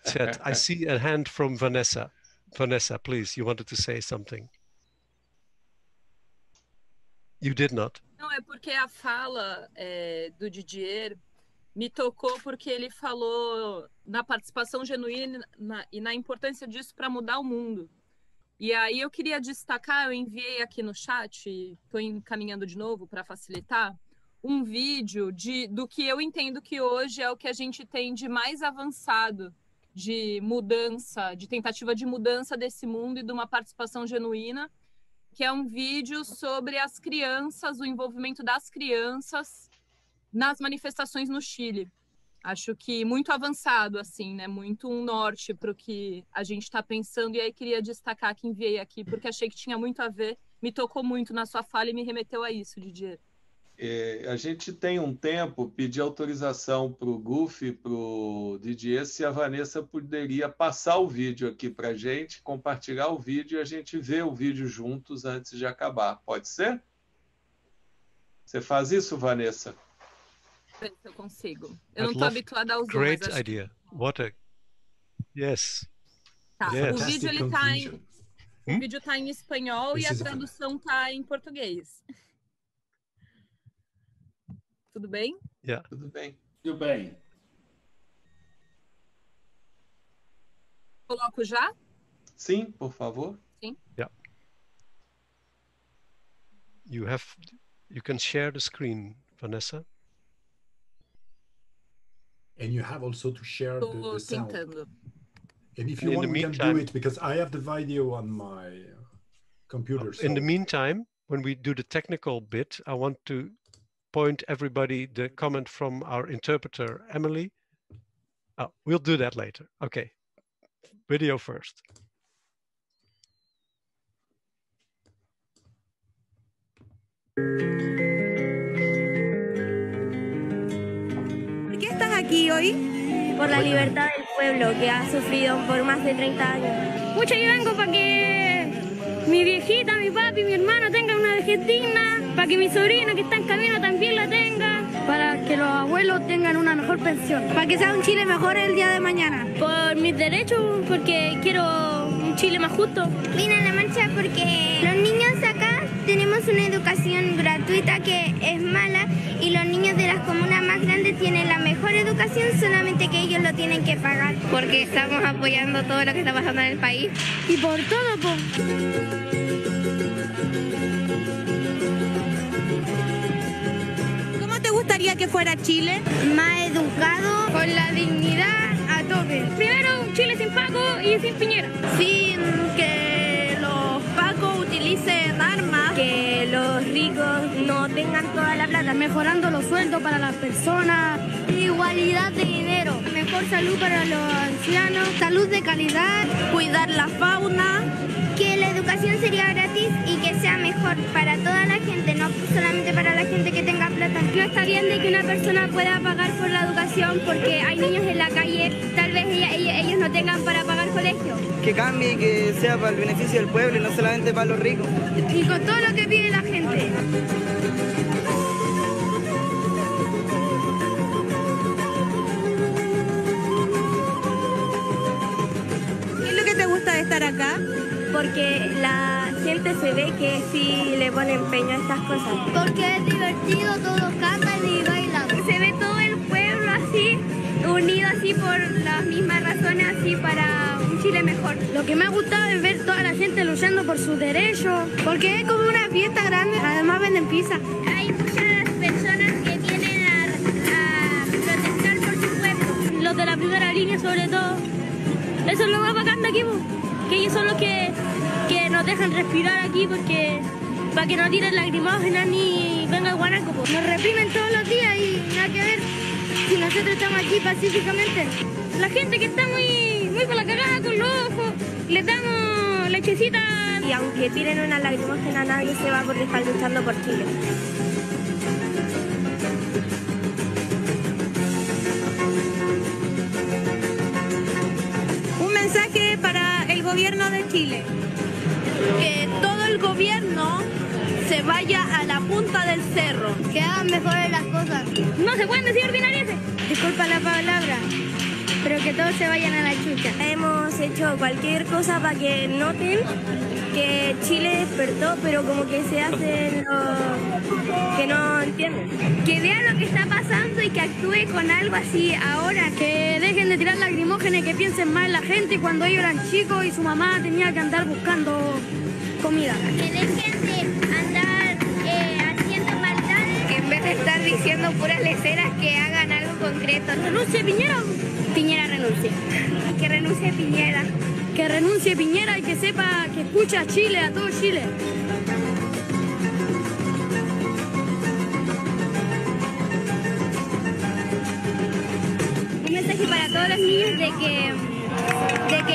chat. I see a hand from Vanessa. Vanessa, please, you wanted to say something. You did not. Não, é porque a fala do Didier me tocou porque ele falou na participação genuína e na importância disso para mudar o mundo. E aí eu queria destacar, eu enviei aqui no chat, estou encaminhando de novo para facilitar, um vídeo do que eu entendo que hoje é o que a gente tem de mais avançado de mudança, de tentativa de mudança desse mundo e de uma participação genuína, que é um vídeo sobre as crianças, o envolvimento das crianças nas manifestações no Chile. Acho que muito avançado, assim, né? Muito um norte para o que a gente está pensando. E aí queria destacar que enviei aqui, porque achei que tinha muito a ver, me tocou muito na sua fala e me remeteu a isso, Didier. A gente tem um tempo, pedir autorização para o Guf e para o Didier se a Vanessa poderia passar o vídeo aqui para a gente, compartilhar o vídeo e a gente vê o vídeo juntos antes de acabar. Pode ser? Você faz isso, Vanessa? Eu consigo. Eu não estou habituada a usar. Great idea. What a... Yes. Tá. Yes. O vídeo ele tá em... O vídeo está em espanhol e a tradução está em português. Tudo bem? Yeah. Tudo bem. Tudo bem. Coloco já? Sim, por favor. Sim. Yeah. You can share the screen, Vanessa. And you have also to share the sound. Tentando. And if you want, we can do it because I have the video on my computer. So. In the meantime, when we do the technical bit, I want to point everybody the comment from our interpreter, Emily. Oh, we'll do that later. Okay. Video first. ¿Por qué estás aquí hoy? Por la libertad del pueblo que ha sufrido por más de 30 años. Mucho yo vengo para que mi viejita, mi papi, mi hermano tengan una vejez digna, para que mi sobrino que está en camino también la tenga, para que los abuelos tengan una mejor pensión. Para que sea un Chile mejor el día de mañana. Por mis derechos, porque quiero un Chile más justo. Vine a la marcha porque los niños acá tenemos una educación gratuita que es mala y los niños de las comunas más grandes tienen la mejor educación, solamente que ellos lo tienen que pagar. Porque estamos apoyando todo lo que está pasando en el país. Y por todo, pues. ¿Cómo te gustaría que fuera Chile? Más educado, con la dignidad a tope. Primero, un Chile sin Paco y sin Piñera. Sin que los Pacos utilicen armas. Que los ricos no tengan toda la plata. Mejorando los sueldos para las personas. Igualdad de dinero. Mejor salud para los ancianos. Salud de calidad. Cuidar la fauna. Que la educación sería gratis y que sea mejor para toda la gente, no solamente para la gente que tenga plata. No está bien de que una persona pueda pagar por la educación porque hay niños en la calle, tal vez ellos no tengan para pagar colegio. Que cambie y que sea para el beneficio del pueblo y no solamente para los ricos. Y con todo lo que pide la gente. ¿Qué es lo que te gusta de estar acá? Porque la gente se ve que sí le pone empeño a estas cosas. Porque es divertido, todos cantan y bailan. Se ve todo el pueblo así, unido así por las mismas razones, así para un Chile mejor. Lo que me ha gustado es ver toda la gente luchando por sus derechos. Porque es como una fiesta grande, además venden pizza. Hay muchas personas que vienen a protestar por su pueblo. Los de la primera línea sobre todo. Eso es lo más bacán de aquí, que ellos son los que nos dejan respirar aquí porque para que no tiren lacrimógenas ni venga el guanaco. Nos reprimen todos los días y nada que ver si nosotros estamos aquí pacíficamente. La gente que está muy con la cagada, con los ojos, les damos lechecita. Y aunque tiren una lacrimógena, nadie se va porque están luchando por Chile. Un mensaje para el gobierno de Chile. Que todo el gobierno se vaya a la punta del cerro. Que hagan mejores las cosas. No se pueden decir ordinarieces. Disculpa la palabra, pero que todos se vayan a la chucha. Hemos hecho cualquier cosa para que noten que Chile despertó, pero como que se hacen los que no entienden. Que vean lo que está pasando y que actúe con algo así ahora. Que dejen de tirar lacrimógenas y que piensen más en la gente cuando ellos eran chicos y su mamá tenía que andar buscando comida. Que dejen de andar haciendo maldades. Que en vez de estar diciendo puras leceras, que hagan algo concreto. ¿Renuncie Piñera? Piñera renuncia. Que renuncie Piñera. Que renuncie Piñera y que sepa que escucha a Chile, a todo Chile. Un mensaje para todos los niños de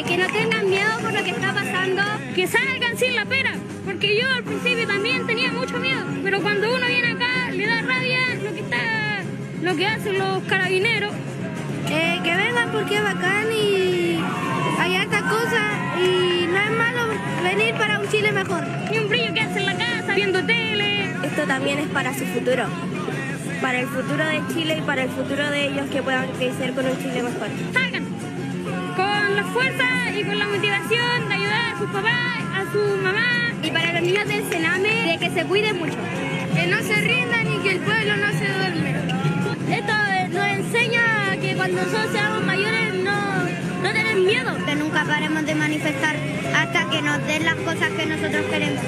que no tengan miedo por lo que está pasando. Que salgan sin la pera, porque yo al principio también tenía mucho miedo, pero cuando uno viene acá le da rabia lo que hacen los carabineros. Que vengan porque es bacán y hay hartas cosas y no es malo venir para un Chile mejor. Y un brillo que hace en la casa, viendo tele. Esto también es para su futuro, para el futuro de Chile y para el futuro de ellos, que puedan crecer con un Chile mejor. Salgan con la fuerza y con la motivación de ayudar a sus papás, a su mamá. Y para los niños del Sename, de que se cuiden mucho, que no se rindan y que el pueblo no se duerme. Esto nos enseña que cuando nosotros seamos mayores no tener miedo. Que nunca paremos de manifestar hasta que nos den las cosas que nosotros queremos.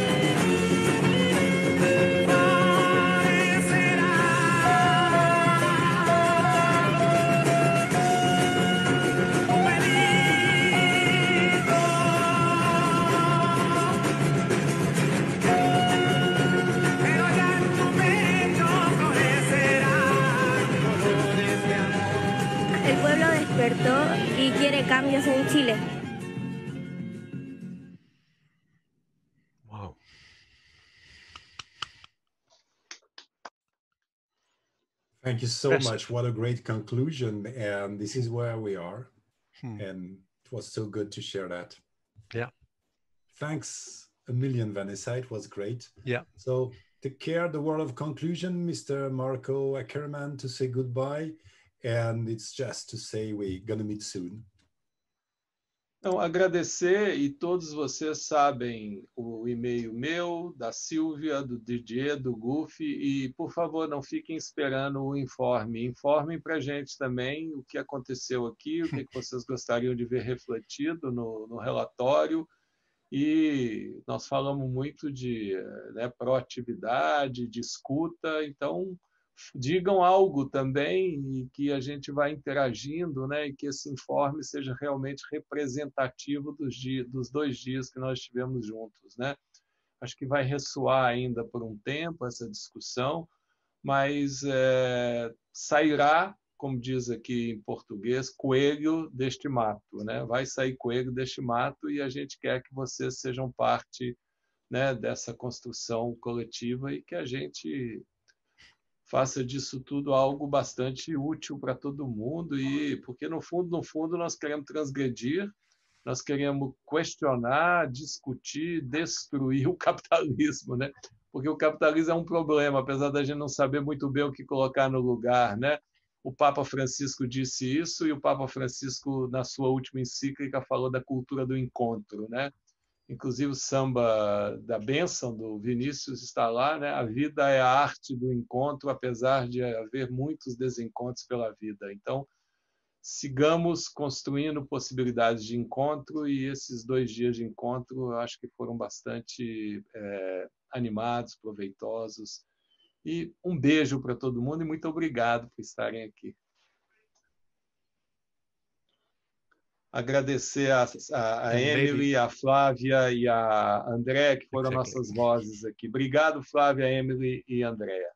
El pueblo despertó y quiere cambios en Chile. Wow. Thank you so much. What a great conclusion. And this is where we are. And it was so good to share that. Yeah. Thanks a million, Vanessa. It was great. Yeah. So take care. The word of conclusion, Mr. Marco Ackerman, to say goodbye. And it's just to say we're gonna meet soon. Então, agradecer, e todos vocês sabem o e-mail meu, da Silvia, do Didier, do Guf, e, por favor, não fiquem esperando o informe. Informem para a gente também o que aconteceu aqui, o que vocês gostariam de ver refletido no relatório. E nós falamos muito de proatividade, de escuta, então digam algo também e que a gente vai interagindo, e que esse informe seja realmente representativo dos 2 dias que nós estivemos juntos. Acho que vai ressoar ainda por um tempo essa discussão, mas sairá, como diz aqui em português, coelho deste mato. Vai sair coelho deste mato e a gente quer que vocês sejam parte dessa construção coletiva e que a gente faça disso tudo algo bastante útil para todo mundo, e porque no fundo nós queremos transgredir, nós queremos questionar, discutir, destruir o capitalismo, porque o capitalismo é um problema, apesar da gente não saber muito bem o que colocar no lugar, O Papa Francisco disse isso, e o Papa Francisco, na sua última encíclica, falou da cultura do encontro, Inclusive o samba da bênção do Vinícius está lá, A vida é a arte do encontro, apesar de haver muitos desencontros pela vida. Então, sigamos construindo possibilidades de encontro, e esses 2 dias de encontro eu acho que foram bastante animados, proveitosos. E um beijo para todo mundo e muito obrigado por estarem aqui. Agradecer a Emily, a Flávia e a Andréa, que foram nossas vozes aqui. Obrigado, Flávia, Emily e Andréa.